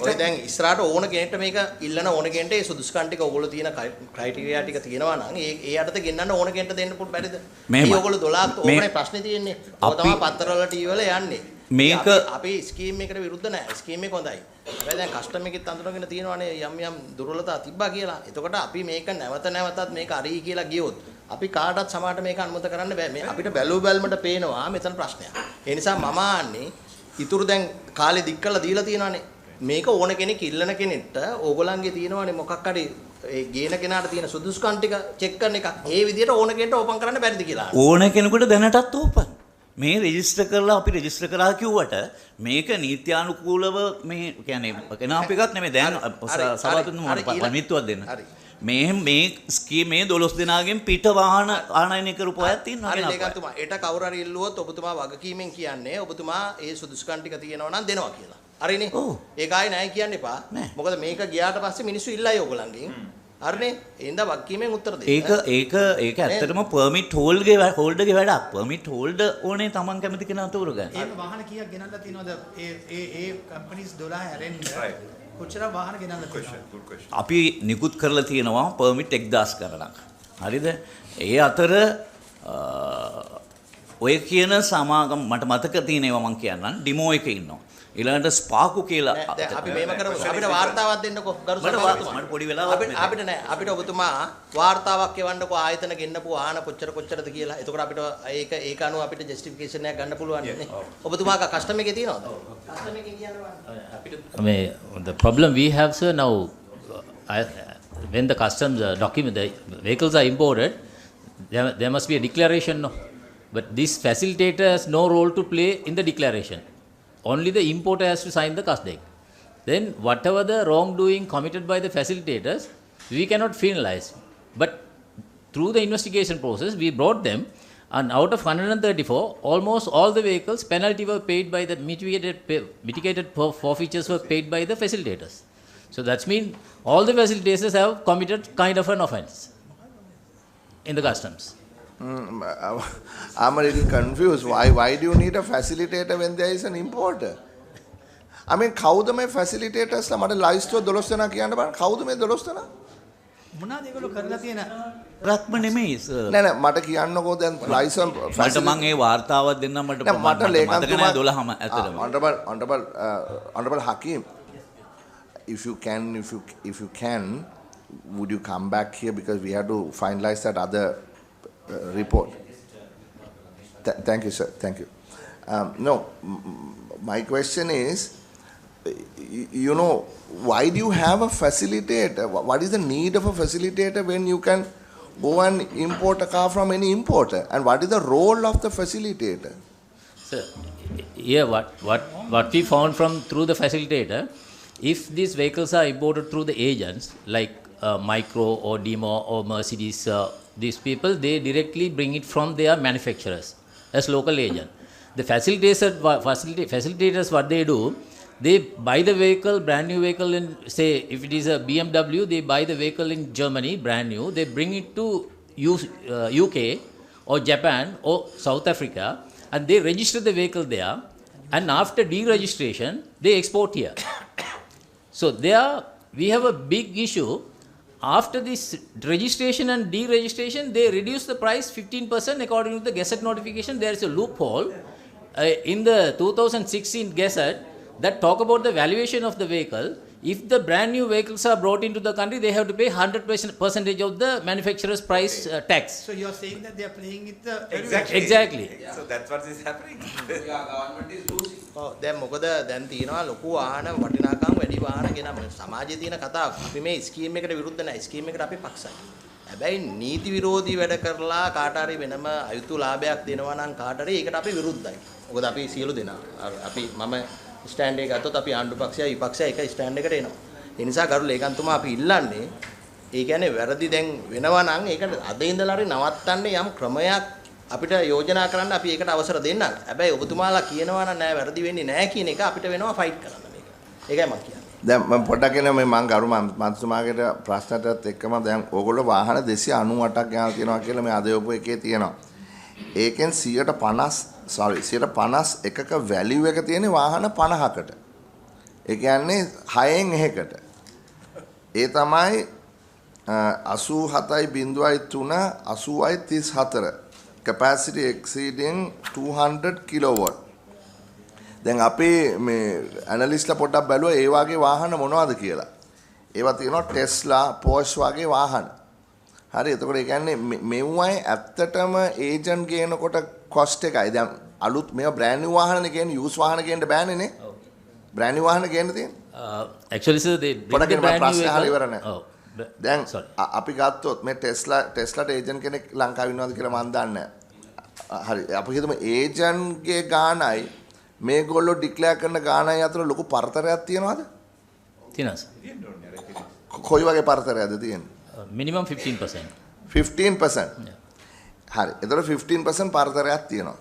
S: ඔය දැන් ඉස්සරහට ඕන කෙනෙක්ට මේක ඉල්ලන ඕන කෙනෙක්ට ඒ සුදුසුකම් ටික ඕගොල්ලෝ තියෙන ක්‍රයිටීරියා ටික තියෙනවා නම් ඒ යටතේ ගෙන්නන්න ඕන කෙනෙක්ට දෙන්න පුළුවන් බැරිද? මේ ඕගොල්ලෝ 12ක් ඕකනේ ප්‍රශ්නේ තියෙන්නේ. ඔය තමයි පත්‍ර වලට ඊවල යන්නේ.
C: මේක
S: අපි ස්කීම් එකට විරුද්ධ නැහැ. ස්කීම් එක හොඳයි. හැබැයි දැන් කස්ටමර් එකෙත් අඳුරගෙන තියෙනවානේ යම් දුර්වලතා තිබ්බා කියලා. එතකොට අපි මේක නැවතත් මේක අරී කියලා ගියොත් අපි කාටවත් සමාජයට මේක අනුමත කරන්න බෑ. මේ අපිට බැලුවල්මට පේනවා මෙතන ප්‍රශ්නයක්. ඒ නිසා මම ආන්නේ ඉතුරු දැන් කාලේ දික් කරලා දීලා තියෙනවානේ. මේක ඕන කෙනෙක් ඉල්ලන කෙනෙක්ට ඕගොල්ලන්ගේ තියෙනවානේ මොකක් හරි ඒ ගේන කෙනාට තියෙන සුදුසුකම් ටික චෙක් කරන එක. ඒ විදිහට ඕන කෙනෙක්ට ඕපන් කරන්න බැරිද කියලා.
C: ඕන කෙනෙකුට දැනටත් ඕපන්. මේ රෙජිස්ටර් කරලා අපි රෙජිස්ටර් කරා කිව්වට මේක නීත්‍යානුකූලව මේ කියන්නේ කෙනාප එකක් නෙමෙයි. දැන් සභාපතිතුමා පණිවිඩයක් දෙන්න. මේ ස්කීම් මේ 12 දෙනාගෙන් පිට වාහන ආනයනය කරපු අයත් ඉන්නවා.
S: හරි ලේකම්තුමා. ඒට කවුරු හරි ඉල්ලුවොත් ඔබතුමා වගකීමෙන් කියන්නේ ඔබතුමා ඒ සුදුසුකම් ටික තියෙනවා නම් දෙනවා කියලා. හරිනේ? ඒක ආයේ නැහැ කියන්න එපා. මොකද මේක ගියාට පස්සේ මිනිස්සු ඉල්ලයි ඕගොල්ලන්ගෙන්. හරිනේ? එහෙනම් වගකීමෙන් උත්තර දෙන්න.
C: ඒක ඇත්තටම පර්මිට් හෝල්ඩර්ගේ වැඩක්. පර්මිට් හෝල්ඩර් ඕනේ Taman කැමති කෙනා තෝරගන්න.
U: ඒක වාහන කීයක් ගෙනල්ලා තියෙනවද ඒ කම්පැනිස් 12 හැරෙන්න? කොච්චර වාහන ගෙනල්ලා තියෙනවද?
C: අපි නිකුත් කරලා තියෙනවා පර්මිට් 1000 කරලක්. හරිද? ඒ අතර ඔය කියන සමාගම් මට මතක තියෙන ඒවා මම කියන්නම්. ඩිමෝ එකේ ඉන්නවා. ඊළඟට ස්පාකු කියලා
S: අපි මේව කරමු. අපිට වාර්තාවක් දෙන්නකෝ ගරු සභාපතිතුමා.
C: මට පොඩි වෙලාවක්
S: අපිට නෑ. අපිට ඔබතුමා වාර්තාවක් එවන්නකෝ ආයතන ගෙන්නපු ආන කොච්චරද කියලා. එතකොට අපිට ඒක අනුව අපිට ජස්ටිෆිකේෂන් එකක් ගන්න පුළුවන් නේ. ඔබතුමාගේ කස්ටම් එකේ තියෙනවද? කස්ටම් එකෙන් කියනවා.
H: The problem we have, sir, now when the customs document the vehicles are imported, there must be a declaration, no. But this facilitator has no role to play in the declaration. Only the importer has to sign the custom. Then whatever the wrongdoing committed by the facilitators, we cannot penalize. But through the investigation process, we brought them, and out of 134, almost all the vehicles penalty were paid by the mitigated forfeitures were paid by the facilitators. So that's mean all the facilitators have committed kind of an offence in the customs.
A: I'm a little confused. Why do you need a facilitator when there is an importer? I mean, කවුද මේ facilitators ලා මට ලයිස්ට් 12 දෙනා කියන්න බෑ. කවුද මේ 12 දෙනා?
U: මොනවාද ඒගොල්ලෝ කරලා තියෙන
C: රත්ම නෙමෙයි සර්.
A: නෑ මට කියන්නකෝ දැන් ලයිසන්
C: මට මම ඒ වාර්තාවක් දෙන්නම් මට මතක නෑ 12ම ඇත්තටම.
A: Honorable Hakim, if you can, would you come back here because we have to finalize that other report. Thank you, sir. Thank you. No, my question is, you know, why do you have a facilitator? What is the need of a facilitator when you can go and import a car from any importer? And what is the role of the facilitator?
H: Sir, yeah, what we found through the facilitator, if these vehicles are imported through the agents like Micro or Demo or Mercedes, these people, they directly bring it from their manufacturers as local agent. The facilitators, what they do, they buy the vehicle, brand new vehicle in, say, if it is a BMW, they buy the vehicle in Germany, brand new, they bring it to UK or Japan or South Africa, and they register the vehicle there, and after deregistration, they export here. So there, we have a big issue. After this registration and deregistration, they reduce the price 15% according to the Gazette notification. There is a loophole in the 2016 Gazette that talk about the valuation of the vehicle. If the brand new vehicles are brought into the country, they have to pay 100% of the manufacturer's price tax.
U: So you are saying that they are playing with the
H: exactly.
T: Yeah. So that's what is happening.
S: Government is losing. දැන් මොකද දැන් තියෙනවා ලොකු වාහන වටිනාකම් වැඩි වාහන ගෙනම සමාජයේ තියෙන කතාව. අපි මේ ස්කීම් එකට විරුද්ධ නැහැ. ස්කීම් එකට අපි පක්ෂයි. හැබැයි නීති විරෝධී වැඩ කරලා කාට හරි වෙනම අයුතු ලාභයක් දෙනවා නම් කාට හරි ඒකට අපි විරුද්ධයි. මොකද අපි සියලු දෙනා අපි මම ස්ටෑන්ඩ් එක ගත්තොත් අපි ආණ්ඩු පක්ෂය විපක්ෂය එක ස්ටෑන්ඩ් එකට එනවා. ඒ නිසා ගරු ලේකම්තුමා අපි ඉල්ලන්නේ ඒ කියන්නේ වැරදි දැන් වෙනවා නම් ඒක අද ඉඳලා හරි නවත්තන්න යම් ක්‍රමයක් අපිට යෝජනා කරන්න අපි ඒකට අවසර දෙන්නම්. හැබැයි ඔබතුමාලා කියනවා නම් නෑ වැරදි වෙන්නේ නෑ කියන එක අපිට වෙනවා ෆයිට් කරන්න මේක. ඒකයි මම කියන්නේ.
A: දැන් මම පොඩ්ඩක් එන මේ මම ගරු මන්ත්‍රතුමාගේ ප්‍රශ්නටත් එක්කම දැන් ඕගොල්ලෝ වාහන 298ක් ගෙනල්ලා තියෙනවා කියලා මේ අදයෝපු එකේ තියෙනවා. ඒකෙන් 151ක වැලියු එක තියෙන වාහන 50කට. ඒ කියන්නේ 6න් එහෙකට. ඒ තමයි 87.03 80.34 capacity exceeding 200 kilowatt. දැන් අපි මේ ඇනලිස්ට්ලා පොඩ්ඩක් බැලුවා ඒ වගේ වාහන මොනවද කියලා. ඒවා තියෙනවා ටෙස්ලා, පෝෂ් වගේ වාහන. හරි එතකොට ඒ කියන්නේ මෙව්වයි ඇත්තටම ඒජන්ට් ගේනකොට කොස්ට් එකයි. දැන් අලුත් මේවා බ්‍රෑන්ඩ් නිව් වාහනනේ කියන්නේ යූස් වාහන ගේන්න බෑනේ නේ. බ්‍රෑන්ඩ් නිව් වාහන ගේන්න තියෙන්නේ.
H: Actually sir they bring the brand new vehicle.
A: දැන් අපි ගත්තොත් මේ ටෙස්ලාට ඒජන්ට් කෙනෙක් ලංකාවේ ඉන්නවද කියලා මම දන්නේ නැහැ. හරි අපි හිතමු ඒජන්ට්ගේ ගාණයි මේගොල්ලෝ ඩික්ලෙයාර් කරන ගාණයි අතර ලොකු පරතරයක් තියෙනවද?
H: තියෙනවා සර්.
A: කොයි වගේ පරතරයක්ද තියෙන්නේ?
H: minimum 15%.
A: 15%. හරි. එතකොට 15% පරතරයක් තියෙනවා.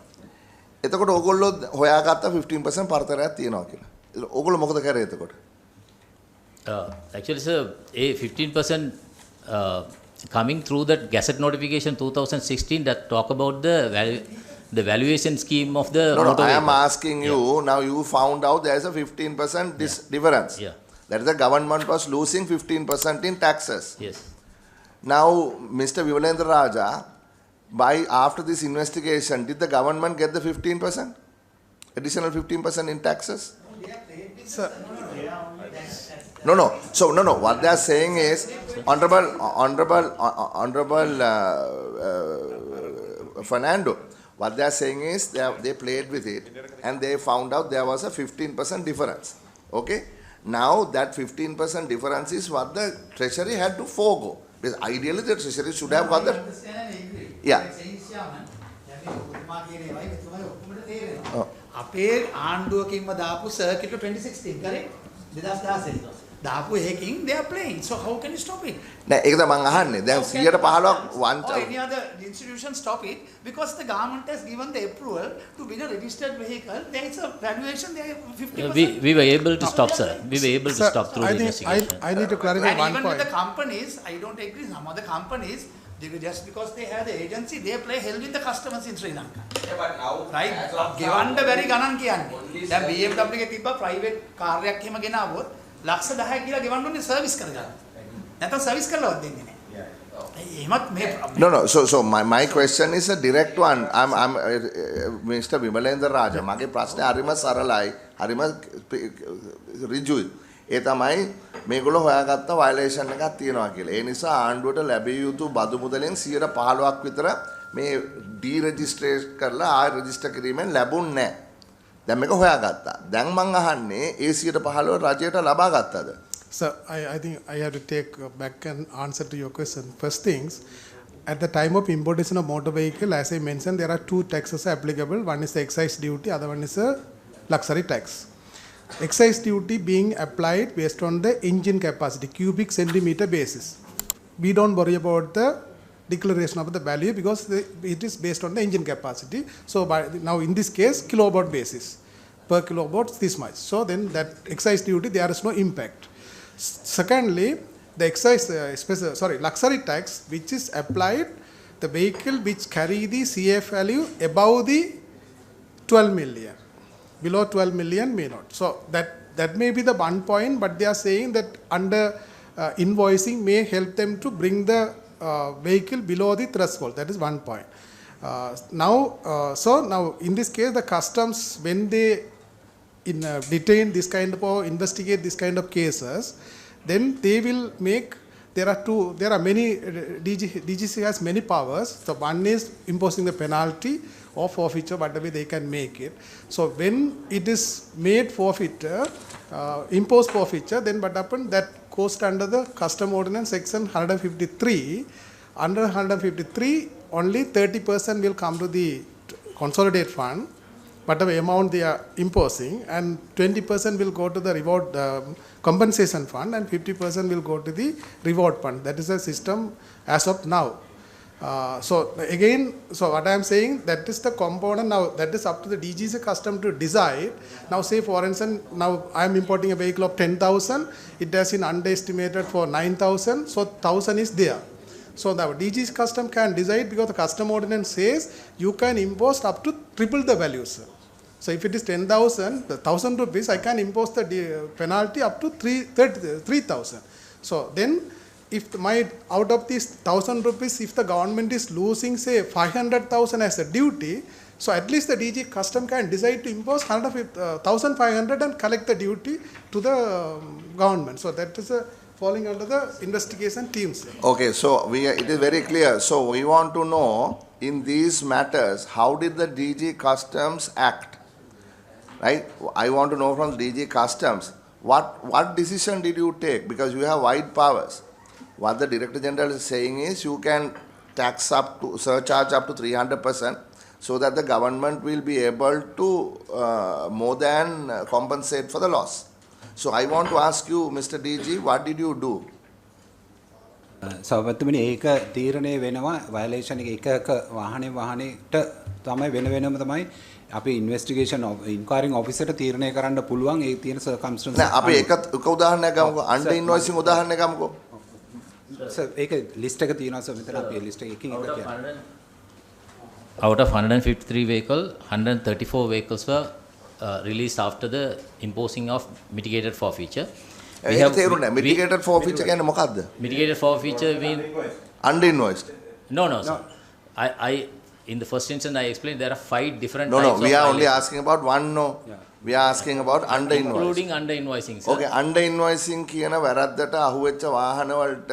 A: එතකොට ඕගොල්ලෝ හොයාගත්ත 15% පරතරයක් තියෙනවා කියලා. ඕගොල්ලෝ මොකද කරේ එතකොට?
H: Actually sir, a 15% coming through that Gazette notification 2016 that talk about the valuation scheme of the
A: No,
H: motor
A: I am
H: vehicle.
A: asking you, now you found out there is a 15% difference.
H: Yeah.
A: That is the government was losing 15% in taxes.
H: Yes.
A: Now, Mr. Vimalendra Raja, after this investigation, did the government get the 15%? Additional 15% in taxes? No. So, no. What they are saying is, Honorable Fernando, what they are saying is they played with it and they found out there was a 15% difference. Okay? Now that 15% difference is what the Treasury had to forego. Because ideally the Treasury should have got the... Yeah.
U: අපේ ආණ්ඩුවකින්ම දාපු circuit 2016 correct 2016 දාපු එකකින් they are playing, so how can you stop it?
A: නෑ ඒක තමයි මම අහන්නේ. දැන් 115ක්
U: or any other institution stop it because the government has given the approval to bring a registered vehicle. There is a valuation there 50%.
H: We were able to stop, sir. We were able to stop through the investigation.
D: I need to clarify
U: And
D: one
U: even
D: point.
U: with the companies, I don't agree. Some of the companies, just because they have the agency, they play hell with the customers in Sri Lanka.
R: Yeah, but now,
U: right? ගෙවන්න බැරි ගණන් කියන්නේ. දැන් BMW එකේ තිබ්බ ප්‍රයිවට් කාර් එකක් එහෙම ගෙනාවොත් ලක්ෂ 10ක් කියලා ගෙවන්න ඕනේ සර්විස් කරගන්න. නැත්නම් සර්විස් කරලවත් දෙන්නේ නැහැ.
A: No. So my question is a direct one. I'm Mr. Vimalendra Raja. මගේ ප්‍රශ්නේ හරිම සරලයි. හරිම ඍජුයි. ඒ තමයි මේගොල්ලෝ හොයාගත්ත වයලේෂන් එකක් තියෙනවා කියලා. ඒ නිසා ආණ්ඩුවට ලැබිය යුතු බදු මුදලෙන් 15% විතර මේ ඩීරෙජිස්ට්‍රේට් කරලා ආයෙ රෙජිස්ටර් කිරීමෙන් ලැබුන්නේ නැහැ. දැන් මේක හොයාගත්තා. දැන් මං අහන්නේ ඒ 15% රජයට ලබා ගත්තද?
D: Sir, I think I have to take back an answer to your question. First things, at the time of importation of motor vehicle, as I mentioned, there are two taxes applicable. One is the excise duty, other one is a luxury tax. Excise duty being applied based on the engine capacity, cubic centimeter basis. We don't worry about the declaration of the value because it is based on the engine capacity. So now in this case, kilowatt basis. Per kilowatt this much. So then that excise duty, there is no impact. Secondly, the excise, luxury tax, which is applied, the vehicle which carry the CF value above the 12 million. Below 12 million may not. So that may be the one point, but they are saying that under invoicing may help them to bring the vehicle below the threshold. That is one point. Now in this case, the customs, when they detain this kind of or investigate this kind of cases, then they will make. There are many. DGC has many powers. So one is imposing the penalty or forfeiture, whatever they can make it. So when it is made forfeiture, imposed forfeiture, then what happens? That goes under the Custom Ordinance Section 153. Under 153, only 30% will come to the consolidated fund, whatever amount they are imposing, and 20% will go to the reward compensation fund, and 50% will go to the reward fund. That is a system as of now. So what I am saying, that is the component now, that is up to the DGC custom to decide. Now say for instance, now I am importing a vehicle of 10,000, it has been underestimated for 9,000, so 1,000 is there. So the DGC custom can decide, because the custom ordinance says you can impose up to triple the value, sir. So if it is 10,000, the 1,000 rupees, I can impose the penalty up to 3,000. So then, if out of these 1,000 rupees, if the government is losing, say 500,000 as a duty, so at least the DG custom can decide to impose 1,500 and collect the duty to the government. So that is falling under the investigation teams.
A: Okay, so it is very clear. So we want to know in these matters, how did the DG Customs act? Right? I want to know from DG Customs, what decision did you take? Because you have wide powers. What the Director General is saying is you can surcharge up to 300%. so that the government will be able to more than compensate for the loss. So I want to ask you, Mr. DG, what did you do?
B: සභාපතිතුමනි ඒක තීරණය වෙනවා වයලේෂන් එක වාහනේට තමයි වෙනම තමයි අපි ඉන්වෙස්ටිගේෂන් ඉන්ක්වයරිං ඔෆිසර්ට තීරණය කරන්න පුළුවන් ඒ තියෙන සර්කම්ස්ටන්ස්
A: නෑ අපි එක උදාහරණයක් ගමුකෝ අන්ඩර් ඉන්වොයිසිං උදාහරණයක් ගමුකෝ
B: සර් ඒක ලිස්ට් එක තියෙනවා සර් මෙතන අපි ලිස්ට් එකකින් එක කියන්න
H: Out of 153 vehicles, 134 vehicles were released after the imposing of mitigated forfeiture.
A: Mitigated forfeiture කියන්නේ මොකක්ද?
H: Mitigated forfeiture mean
A: under invoiced.
H: No, sir. I in the first instance I explained there are 5 different
A: types.
H: No,
A: we are only asking about one. No, we are asking about under invoicing.
H: Including under invoicing, sir.
A: Okay, under invoicing කියන වැරද්දට අහුවෙච්ච වාහන වලට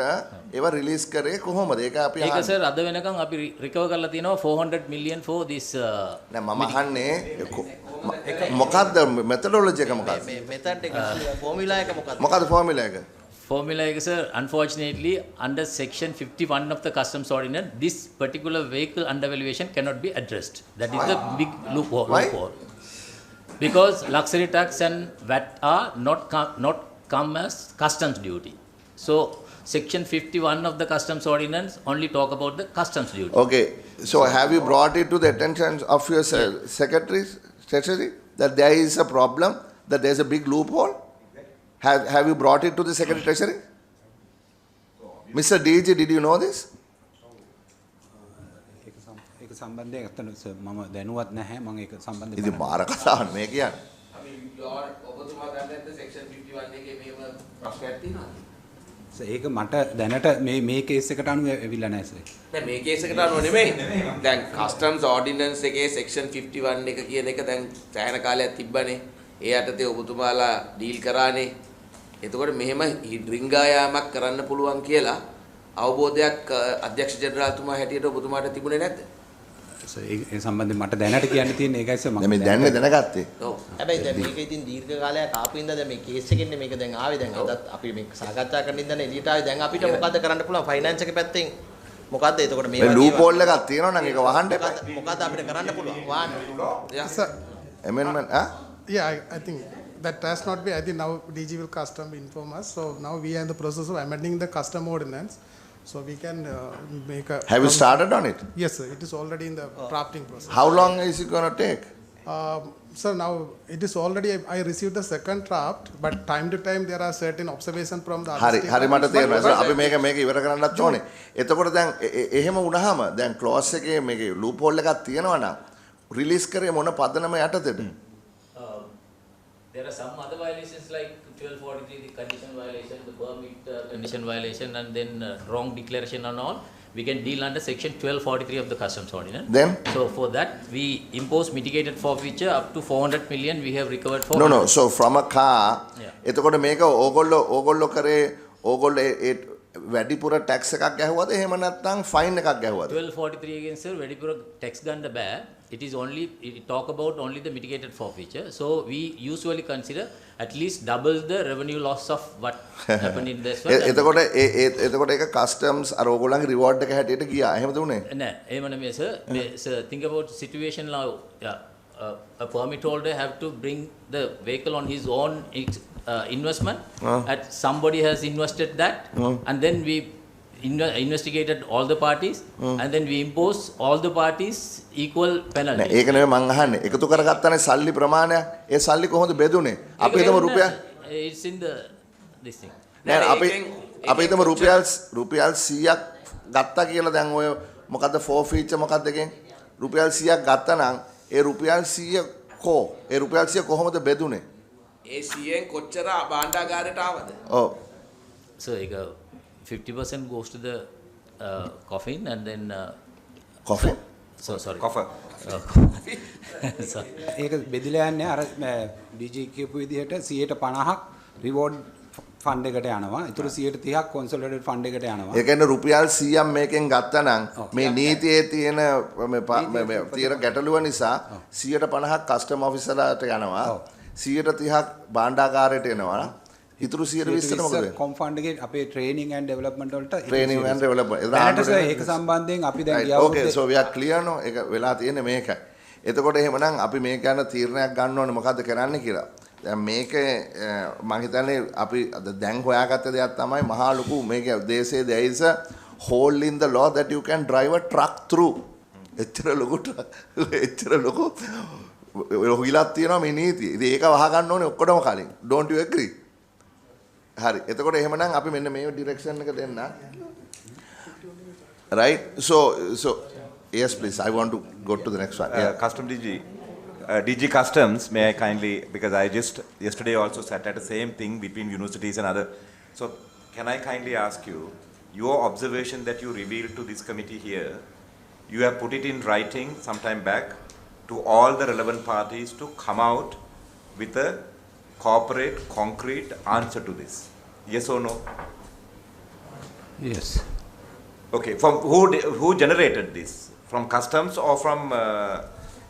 A: ඒවා රිලීස් කරේ කොහොමද? ඒක අපි
H: ඒක සර් අද වෙනකන් අපි රිකවර් කරලා තියෙනවා 400 million for this
A: නෑ මම අහන්නේ මොකක්ද මෙතඩොලොජි එක මොකක්ද?
S: මෙතඩ් එක ෆෝමියුලා එක මොකක්ද?
A: මොකක්ද ෆෝමියුලා එක?
H: Formula is, sir, unfortunately, under section 51 of the customs ordinance, this particular vehicle undervaluation cannot be addressed. That is the big loophole.
A: Why?
H: Because luxury tax and VAT are not come as customs duty. So section 51 of the customs ordinance only talk about the customs duty.
A: Okay. So have you brought it to the attention of your secretary that there is a problem, that there is a big loophole? Have you brought it to the Secretary Treasury? Mr. DG, did you know this?
B: ඒක සම්බන්ධයෙන් අතන මම දැනුවත් නැහැ මම ඒක සම්බන්ධයෙන්
A: ඉතින් මාර කතාවක් මේ කියන්නේ.
R: අපි ඔබතුමා දන්නේ නැද්ද section 51 එකේ මේව ප්‍රශ්නයක් තියෙනවද?
B: ඒක මට දැනට මේ කේස් එකට අනුව ඇවිල්ලා නැහැ සර්.
R: නෑ මේ කේස් එකට අනුව නෙමෙයි. දැන් customs ordinance එකේ section 51 එක කියන එක දැන් සෑහෙන කාලයක් තිබ්බනේ. ඒ යටතේ ඔබතුමාලා ඩීල් කරානේ. එතකොට මෙහෙම රිංගා යාමක් කරන්න පුළුවන් කියලා අවබෝධයක් අධ්‍යක්ෂ ජෙනරාල්තුමා හැටියට ඔබතුමාට තිබුණේ නැද්ද?
B: ඒ සම්බන්ධයෙන් මට දැනට කියන්න තියෙන ඒකයි සර් මම
A: මේ දැනගත්තේ.
S: ඔව්. හැබැයි දැන් මේක ඉතින් දීර්ඝ කාලයක් ආපු ඉඳලා දැන් මේ කේස් එකෙන්නේ මේක දැන් ආවේ දැන් අදත් අපි මේක සාකච්ඡා කරන්න ඉඳන් එළියට ආවේ දැන් අපිට මොකද්ද කරන්න පුළුවන් ෆයිනෑන්ස් එක පැත්තෙන් මොකද්ද එතකොට මේ
A: වගේ ලූප් හෝල් එකක් තියෙනවා නම් ඒක වහන්න එපා.
S: මොකද්ද අපිට කරන්න පුළුවන් වහන්න.
D: Sir.
A: Amendment
D: Yeah, I think that has not been. I think now DG will custom inform us. So now we are in the process of amending the custom ordinance, so we can make a.
A: Have you started on it?
D: Yes, sir. It is already in the drafting process.
A: How long is it going to take?
D: Sir, now it is already. I received the second draft, but time to time there are certain observations from the.
A: හරි මට තේරෙනවා. සර් අපි මේක ඉවර කරන්නත් ඕනේ. එතකොට දැන් එහෙම වුණාම දැන් ක්ලෝස් එකේ මේකේ ලූප් හෝල් එකක් තියෙනවා නම් රිලීස් කරේ මොන පදනම යටතේද?
H: There are some other violations like 1243, the condition violation, the permit condition violation, and then wrong declaration and all. We can deal under section 1243 of the customs ordinance.
A: Then?
H: So for that, we impose mitigated forfeiture up to 400 million. We have recovered 400.
A: No. So from a car, එතකොට මේක ඕගොල්ලෝ කරේ ඕගොල්ලෝ වැඩිපුර ටැක්ස් එකක් ගැහුවද එහෙම නැත්නම් ෆයින් එකක් ගැහුවද?
H: 1243 against sir, වැඩිපුර tax ගන්න බෑ. It talk about only the mitigated forfeiture. So we usually consider at least double the revenue loss of what happened in this one.
A: එතකොට ඒක customs අර ඕගොල්ලන්ගේ reward එක හැටියට ගියා. එහෙමද උනේ?
H: නෑ, එහෙම නෙමෙයි sir. Sir, think about situation now. A permit holder have to bring the vehicle on his own investment. At somebody has invested that, and then we investigated all the parties, and then we impose all the parties equal penalty.
A: නෑ ඒක නෙමෙයි මං අහන්නේ. එකතු කරගත්තානේ සල්ලි ප්‍රමාණයක්. ඒ සල්ලි කොහොමද බෙදුනේ? අපි හිතමු රුපියල්.
H: It's in the this thing.
A: නෑ අපි හිතමු රුපියල් 100ක් ගත්තා කියලා දැන් ඔය මොකද්ද forfeiture මොකද්ද කියන්නේ? රුපියල් 100ක් ගත්තා නම් ඒ රුපියල් 100 ඒ රුපියල් 100 කොහොමද බෙදුනේ?
R: ඒ 100න් කොච්චර භාණ්ඩාගාරයට ආවද?
A: ඔව්.
H: So 50% goes to the coffin and then
A: coffin.
H: So sorry.
T: Coffer.
H: Sorry.
B: ඒක බෙදලා යන්නේ අර DG කියපු විදිහට 150ක් රිවෝඩ් ෆන්ඩ් එකට යනවා. ඊටු 130ක් කොන්සොලිඩේටඩ් ෆන්ඩ් එකට යනවා.
A: ඒ කියන්නේ රුපියල් 100ක් මේකෙන් ගත්තා නම් මේ නීතියේ තියෙන තියෙන ගැටලුව නිසා 150ක් කස්ටම් ඔෆිසර්ලාට යනවා. 130ක් භාණ්ඩාගාරයට එනවා. ඉතුරු 120ට මොකද වෙන්නේ?
B: කොම්ෆන්ඩ් එකේ අපේ ට්‍රේනින් ඇන්ඩ් ඩෙවලොප්මන්ට් වලට
A: ට්‍රේනින් ඇන්ඩ් ඩෙවලොප්මන්ට්
B: දැනට ඒක සම්බන්ධයෙන් අපි දැන් ගියා
A: ඕකේ සෝ we are clear no ඒක වෙලා තියෙන්නේ මේකයි. එතකොට එහෙමනම් අපි මේක ගැන තීරණයක් ගන්න ඕනේ මොකද්ද කරන්න කියලා. දැන් මේක මම හිතන්නේ අපි දැන් හොයාගත්ත දෙයක් තමයි මහා ලොකු මේක දේශයේ there is a hole in the law that you can drive a truck through. එච්චර ලොකු ඔහිලක් තියෙනවා මේ නීතිය. ඉතින් ඒක වහ ගන්න ඕනේ ඔක්කොටම කලින්. Don't you agree? හරි. එතකොට එහෙමනම් අපි මෙන්න මේ ඩිරෙක්ෂන් එක දෙන්න. Right? So yes please I want to go to the next one.
T: Custom DG Customs, may I kindly, because I just yesterday also sat at the same thing between universities and other. So can I kindly ask you, your observation that you revealed to this committee here, you have put it in writing some time back to all the relevant parties to come out with a corporate, concrete answer to this. Yes or no?
B: Yes.
T: Okay. From who generated this? From customs or from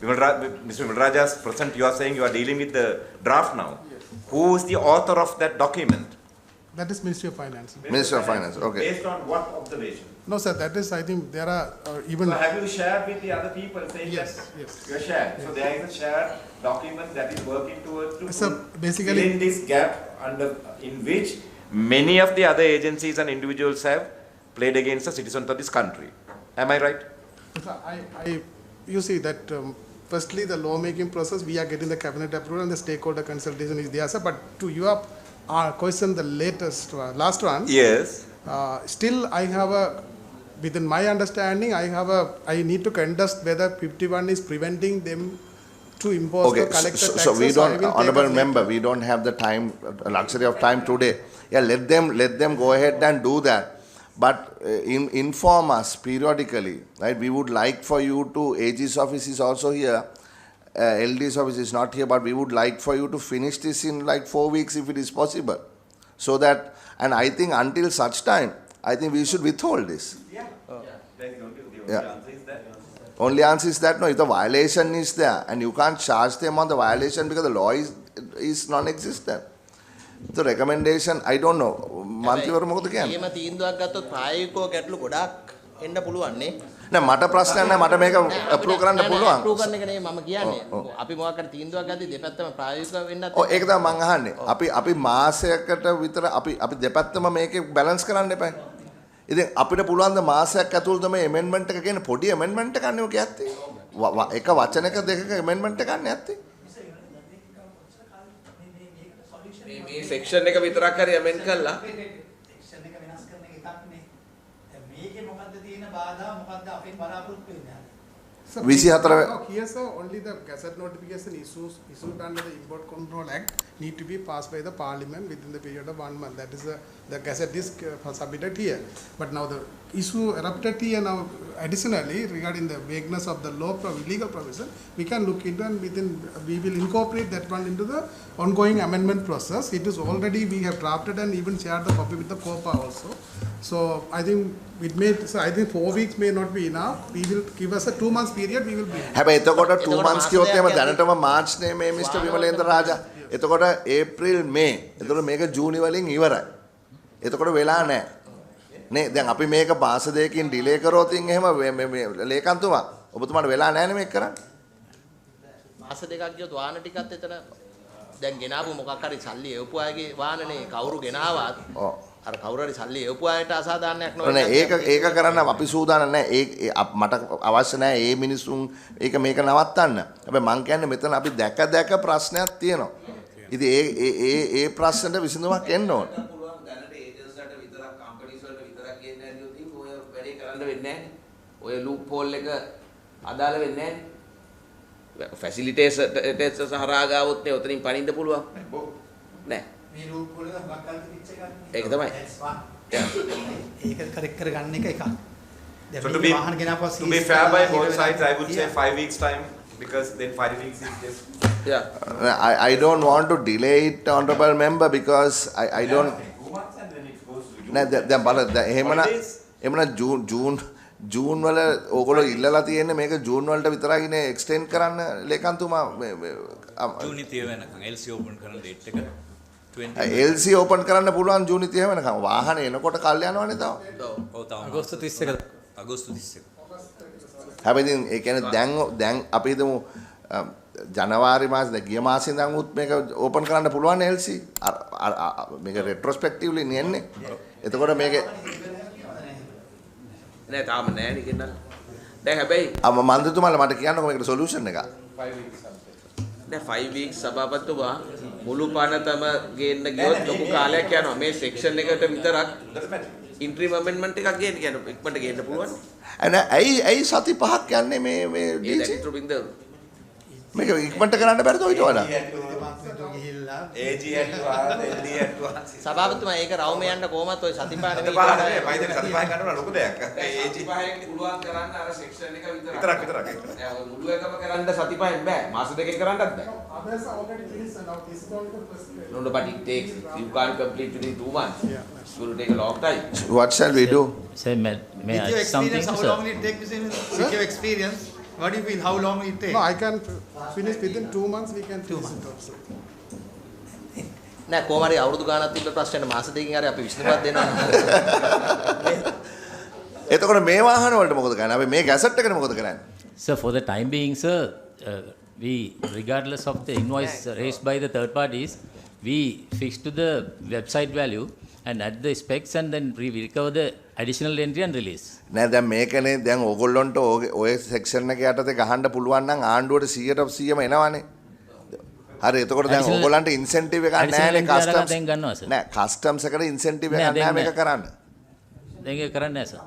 T: Mr. Vimalraja's present? You are saying you are dealing with the draft now. Yes. Who is the author of that document?
D: That is Ministry of Finance.
A: Ministry of Finance. Okay.
T: Based on what observation?
D: No, sir. That is, I think there are even.
T: So have you shared with the other people saying
D: yes,
T: that?
D: Yes.
T: You are shared. Yes. So there is a shared document that is working towards to
D: so basically
T: fill in this gap in which many of the other agencies and individuals have played against the citizens of this country. Am I right?
D: You see that firstly the lawmaking process we are getting the cabinet approval and the stakeholder consultation is there, sir. But to your question, the last one.
T: Yes.
D: Still, I have within my understanding, I need to contest whether 51 is preventing them to impose the collector taxes.
A: So we don't, honorable member, we don't have the time, luxury of time today. Yeah, let them go ahead and do that. But inform us periodically, right? We would like for you to, AG's office is also here, LD's office is not here, but we would like for you to finish this in like 4 weeks if it is possible. So that, and I think until such time, I think we should withhold this. Only answer is that no, if the violation is there and you can't charge them on the violation because the law is non-existent. The recommendation, I don't know. මන්ත්‍රීවරු මොකද කියන්නේ?
S: එහෙම තීන්දුවක් ගත්තොත් ප්‍රායෝගිකව ගැටලු ගොඩාක් එන්න පුළුවන් නේ.
A: නෑ මට ප්‍රශ්නයක් නෑ මට මේක අප්‍රූව් කරන්න පුළුවන්.
S: අප්‍රූව් කරන එක නෙමෙයි මම කියන්නේ. අපි මොකක් හරි තීන්දුවක් ගත්තී දෙපැත්තම ප්‍රායෝගිකව වෙන්නත්.
A: ඔව් ඒක තමයි මම අහන්නේ. අපි මාසයකට විතර අපි දෙපැත්තම මේකේ බැලන්ස් කරන්න එපා. ඉතින් අපිට පුළුවන් ද මාසයක් ඇතුළත මේ amendment එක කියන්නේ පොඩි amendment එකක් නේ ඔක යත්තේ. එක වචනයක දෙකක amendment එකක් නේ යත්තේ.
R: මේ සෙක්ෂන් එක විතරක් හරි amend කළා.
U: සෙක්ෂන් එක වෙනස් කරන එක එකක් නේ. දැන් මේකේ මොකද්ද තියෙන බාධා මොකද්ද අපෙන් බලාපොරොත්තු වෙන්නේ?
A: 24
D: here sir, only the gazette notification issued under the Import Control Act need to be passed by the Parliament within the period of 1 month. That is the gazette is submitted here. But now the issue erupted here now. Additionally, regarding the vagueness of the legal provision, we can look into and we will incorporate that one into the ongoing amendment process. It is already we have drafted and even shared the copy with the COPA also. So I think I think 4 weeks may not be enough. We will give us a 2 months period. We will be.
A: හැබැයි එතකොට 2 months කියොත් එහෙම දැනටම මාර්ච් නේ මේ මිස්ටර් විමලේන්ද්‍ර රාජා. එතකොට ඒප්‍රිල් මේ. එතකොට මේක ජූනි වලින් ඉවරයි. එතකොට වෙලා නැහැ. නේ දැන් අපි මේක මාස දෙකකින් ඩිලේ කරොත් එහෙම මේ ලේකම්තුමා ඔබතුමාට වෙලා නැහැ නේ මේක කරන්න.
S: මාස දෙකක් ගියොත් වාහන ටිකත් එතන දැන් ගෙනාවු මොකක් හරි සල්ලි එවපු අයගේ වාහනනේ කවුරු ගෙනාවත් අර කවුරු හරි සල්ලි එවපු අයට අසාධාරණයක්
A: නෑ ඒක කරන්න අපි සූදානම් නෑ ඒ මට අවශ්‍ය නෑ ඒ මිනිසුන් ඒක මේක නවත්තන්න. හැබැයි මං කියන්නේ මෙතන අපි දැක ප්‍රශ්නයක් තියෙනවා. ඉතින් ඒ ප්‍රශ්නෙට විසඳුමක් එන්න ඕන.
R: ඔය ලූප් හෝල් එක අදාළ වෙන්නේ නැහැ. ෆැසිලිටේටර්ස් හරහා ගාවොත් නේ උතනින් පනින්න පුළුවන්. නෑ.
U: මේ ලූප් හෝල් එක හුඟක් කල් තිබිච්ච එකක්.
R: ඒක තමයි.
U: ඒක කරෙක්ට් කරගන්න එක එකක්.
T: So to be fair by both sides, I would say 5 weeks time because then 5 weeks is just.
A: Yeah. I don't want to delay it, honorable member, because I don't. නෑ දැන් බලන්න එහෙමනම් ජූන් වල ඕගොල්ලෝ ඉල්ලලා තියෙන්නේ මේක ජූන් වලට විතරයි නේ එක්ස්ටෙන්ඩ් කරන්න ලේකම්තුමා
C: ජූනි 30 වෙනකන් LC ඕපන් කරන ඩේට් එක
A: LC ඕපන් කරන්න පුළුවන් ජූනි 30 වෙනකම්. වාහනේ එනකොට කල් යනවනේ තව.
C: ඔව් තාම
I: අගෝස්තු 31
C: අගෝස්තු 31.
A: හැබැයි ඉතින් ඒ කියන්නේ දැන් අපි හිතමු ජනවාරි මාසේ දැන් ගිය මාසේ ඉඳන් උත් මේක ඕපන් කරන්න පුළුවන් LC. මේක රෙට්‍රොස්පෙක්ටිව්ලි නියන්නේ. එතකොට මේකේ
R: නෑ තාම නෑ නේ කියන්න. දැන් හැබැයි
A: මන්ත්‍රීතුමාලා මට කියන්නකෝ මේකට සොලියුෂන් එක.
R: 5 weeks. දැන් 5 weeks සභාපතිතුමා මුළු පනතම ගේන්න ගියොත් ලොකු කාලයක් යනවා. මේ සෙක්ෂන් එකට විතරක් ඉන්ට්‍රීම් අමෙන්ඩ්මන්ට් එකක් ගේන්න කියන්නේ ඉක්මනට ගේන්න පුළුවන්.
A: ඇයි සති 5ක් යන්නේ මේ
R: DC
A: මේක ඉක්මනට කරන්න බැරිද ඔයිට වඩා?
S: සභාපතිතුමා ඒක රවුම යන්න කොහමත් ඔය සතිපහ නෙවෙයි
T: සතිපහෙන් ගන්නවා ලොකු දෙයක්.
R: සතිපහෙන් පුළුවන් කරන්න අර සෙක්ෂන් එක විතරක්. මුළු එකම කරන්න සතිපහෙන් බෑ. මාස දෙකකින් කරන්නත් බෑ. No, but it takes, you can't complete within 2 months. It will take a long time.
A: What shall we do?
H: Sir, may I add something,
U: How
H: sir?
U: long will it take? With your experience, what do you feel? How long will it take?
D: No, I can finish within 2 months. We can finish it also.
S: නෑ කොහොම හරි අවුරුදු ගානක් තිබ්බ ප්‍රශ්නෙට මාස දෙකකින් හරි අපි විසඳුමක් දෙනවා.
A: එතකොට මේ වාහන වලට මොකද කරන්නේ? අපි මේ ගැසට් එකට මොකද කරන්නේ?
H: Sir, for the time being, sir, we, regardless of the invoice raised by the third parties, we fix to the website value and add the specs and then we recover the additional entry and release.
A: නෑ දැන් මේකනේ දැන් ඕගොල්ලොන්ට ඔය සෙක්ෂන් එක යටතේ ගහන්න පුළුවන් නම් ආණ්ඩුවට 100%ම එනවනේ. හරි එතකොට දැන් ඕගොල්ලන්ට ඉන්සෙන්ටිව් එකක් නැහැනේ කස්ටම්ස්. නෑ කස්ටම්ස් එකට ඉන්සෙන්ටිව් එකක් නැහැ මේක කරන්න.
H: දැන් ඒක කරන්නේ නැහැ සර්.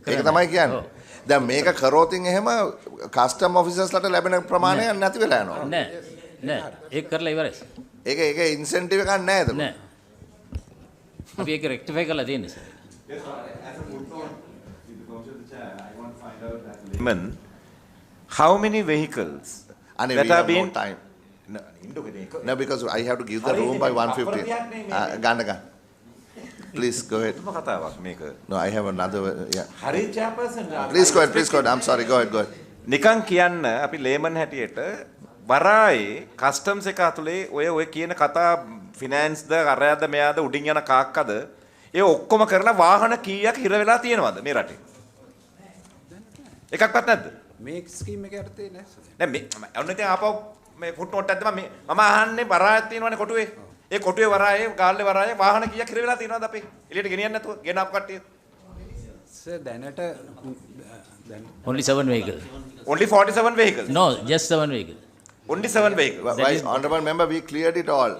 A: ඒක තමයි කියන්නේ. දැන් මේක කරෝතින් එහෙම කස්ටම් ඔෆිසර්ස්ලාට ලැබෙන ප්‍රමාණය නැති වෙලා යනවා.
H: නෑ ඒක කරලා ඉවරයි.
A: ඒක ඉන්සෙන්ටිව් එකක් නැහැ එතකොට.
H: නෑ. අපි ඒක රෙක්ටිෆයි කරලා තියෙන්නේ sir.
T: How many vehicles that are being
A: time? No, because I have to give the room by 1:50. Ganda. Please go ahead. No, I have another. Yeah.
T: Hari chairperson.
A: Please go ahead. I'm sorry. Go ahead.
T: නිකන් කියන්න අපි ලේමන් හැටියට වරායේ කස්ටම්ස් එක ඇතුලේ ඔය කියන කතා ෆිනෑන්ස්ද අරයද මෙයාද උඩින් යන කාක්කද ඒ ඔක්කොම කරලා වාහන කීයක් හිර වෙලා තියෙනවද මේ රටේ? එකක්වත් නැද්ද?
B: මේ ස්කීම් එක යටතේ නෑ.
T: නෑ මේ ඔන්න ඉතින් ආපහු මේ ෆුට් නෝට් එකක් මම අහන්නේ වරායක් තියෙනවනේ කොටුවේ. ඒ කොටුවේ වරායේ ගාල්ලේ වරායේ වාහන කීයක් හිර වෙලා තියෙනවද අපේ? එළියට ගෙනියන්නේ නැතුව ගෙනාපු කට්ටිය.
B: සර් දැනට
H: Only 7 vehicles.
T: Only 47 vehicles?
H: No, just 7 vehicles.
T: Only 7 vehicles.
A: Honorable member, we cleared it all.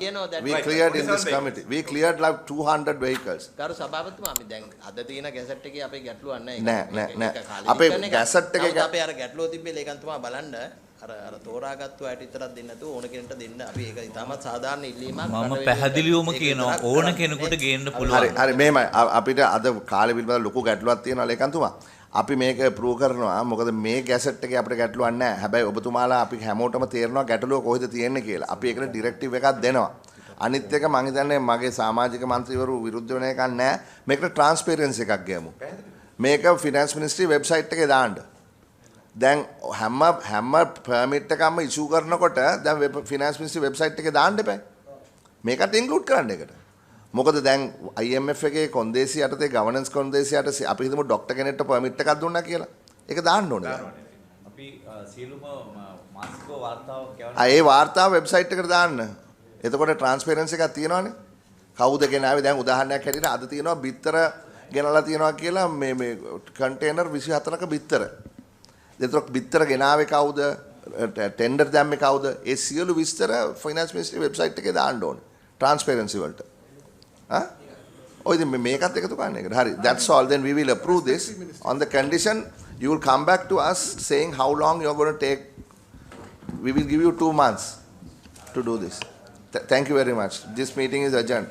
A: We cleared in this committee. We cleared like 200 vehicles.
S: කරු සභාපතිතුමා අපි දැන් අද තියෙන ගැසට් එකේ අපේ ගැටලුවක් නැහැ.
A: නෑ. අපේ ගැසට් එකේ
S: අපේ අර ගැටලුව තිබ්බේ ලේකම්තුමා බලන්න අර තෝරාගත්තු අයට විතරක් දෙන්න නැතුව ඕන කෙනෙක්ට දෙන්න අපි ඒක ඉතාමත් සාධාරණ ඉල්ලීමක්.
C: මම පැහැදිලිවම කියනවා ඕන කෙනෙකුට ගේන්න පුළුවන්.
A: හරි මේමයි අපිට අද කාලේ පිළිබඳ ලොකු ගැටලුවක් තියෙනවා ලේකම්තුමා. අපි මේක ප්‍රූව් කරනවා මොකද මේ ගැසට් එකේ අපිට ගැටලුවක් නැහැ. හැබැයි ඔබතුමාලා අපි හැමෝටම තේරෙනවා ගැටලුව කොහෙද තියෙන්නේ කියලා. අපි ඒකට ඩිරෙක්ටිව් එකක් දෙනවා. අනිත් එක මම හිතන්නේ මගේ සමාජික මන්ත්‍රීවරු විරුද්ධ වෙන එකක් නැහැ. මේකට ට්‍රාන්ස්පරන්සි එකක් ගියමු. මේක ෆිනෑන්ස් මිනිස්ට්‍රි වෙබ්සයිට් එකේ දාන්න. දැන් හැම පර්මිට් එකක්ම ඉෂුව කරනකොට දැන් ෆිනෑන්ස් මිනිස්ට්‍රි වෙබ්සයිට් එකේ දාන්න එපා. මේකට ඉන්ක්ලූඩ් කරන්න ඒකට. මොකද දැන් IMF එකේ කොන්දේසි යටතේ ගවර්නන්ස් කොන්දේසි යටතේ අපි හිතමු ડોක්ටර් කෙනෙක්ට පර්මිට් එකක් දුන්නා කියලා. ඒක දාන්න ඕනේ.
C: අපි සියලුම මාසික වාර්තාව කියවන
A: ඒ වාර්තාව වෙබ්සයිට් එකට දාන්න. එතකොට ට්‍රාන්ස්පරන්සි එකක් තියෙනවානේ. කවුද ගෙනාවේ දැන් උදාහරණයක් හැටියට අද තියෙනවා බිත්තර ගෙනලා තියෙනවා කියලා මේ කන්ටේනර් 24ක බිත්තර. එතකොට බිත්තර ගෙනාවේ කවුද? ටෙන්ඩර් දැම්මේ කවුද? ඒ සියලු විස්තර ෆයිනෑන්ස් මිනිස්ට්‍රි වෙබ්සයිට් එකේ දාන්න ඕනේ. ට්‍රාන්ස්පරන්සි වලට. මේකත් එකතු කරන්න එකට. හරි. That's all. Then we will approve this on the condition you will come back to us saying how long you are going to take. We will give you 2 months to do this. Thank you very much. This meeting is adjourned.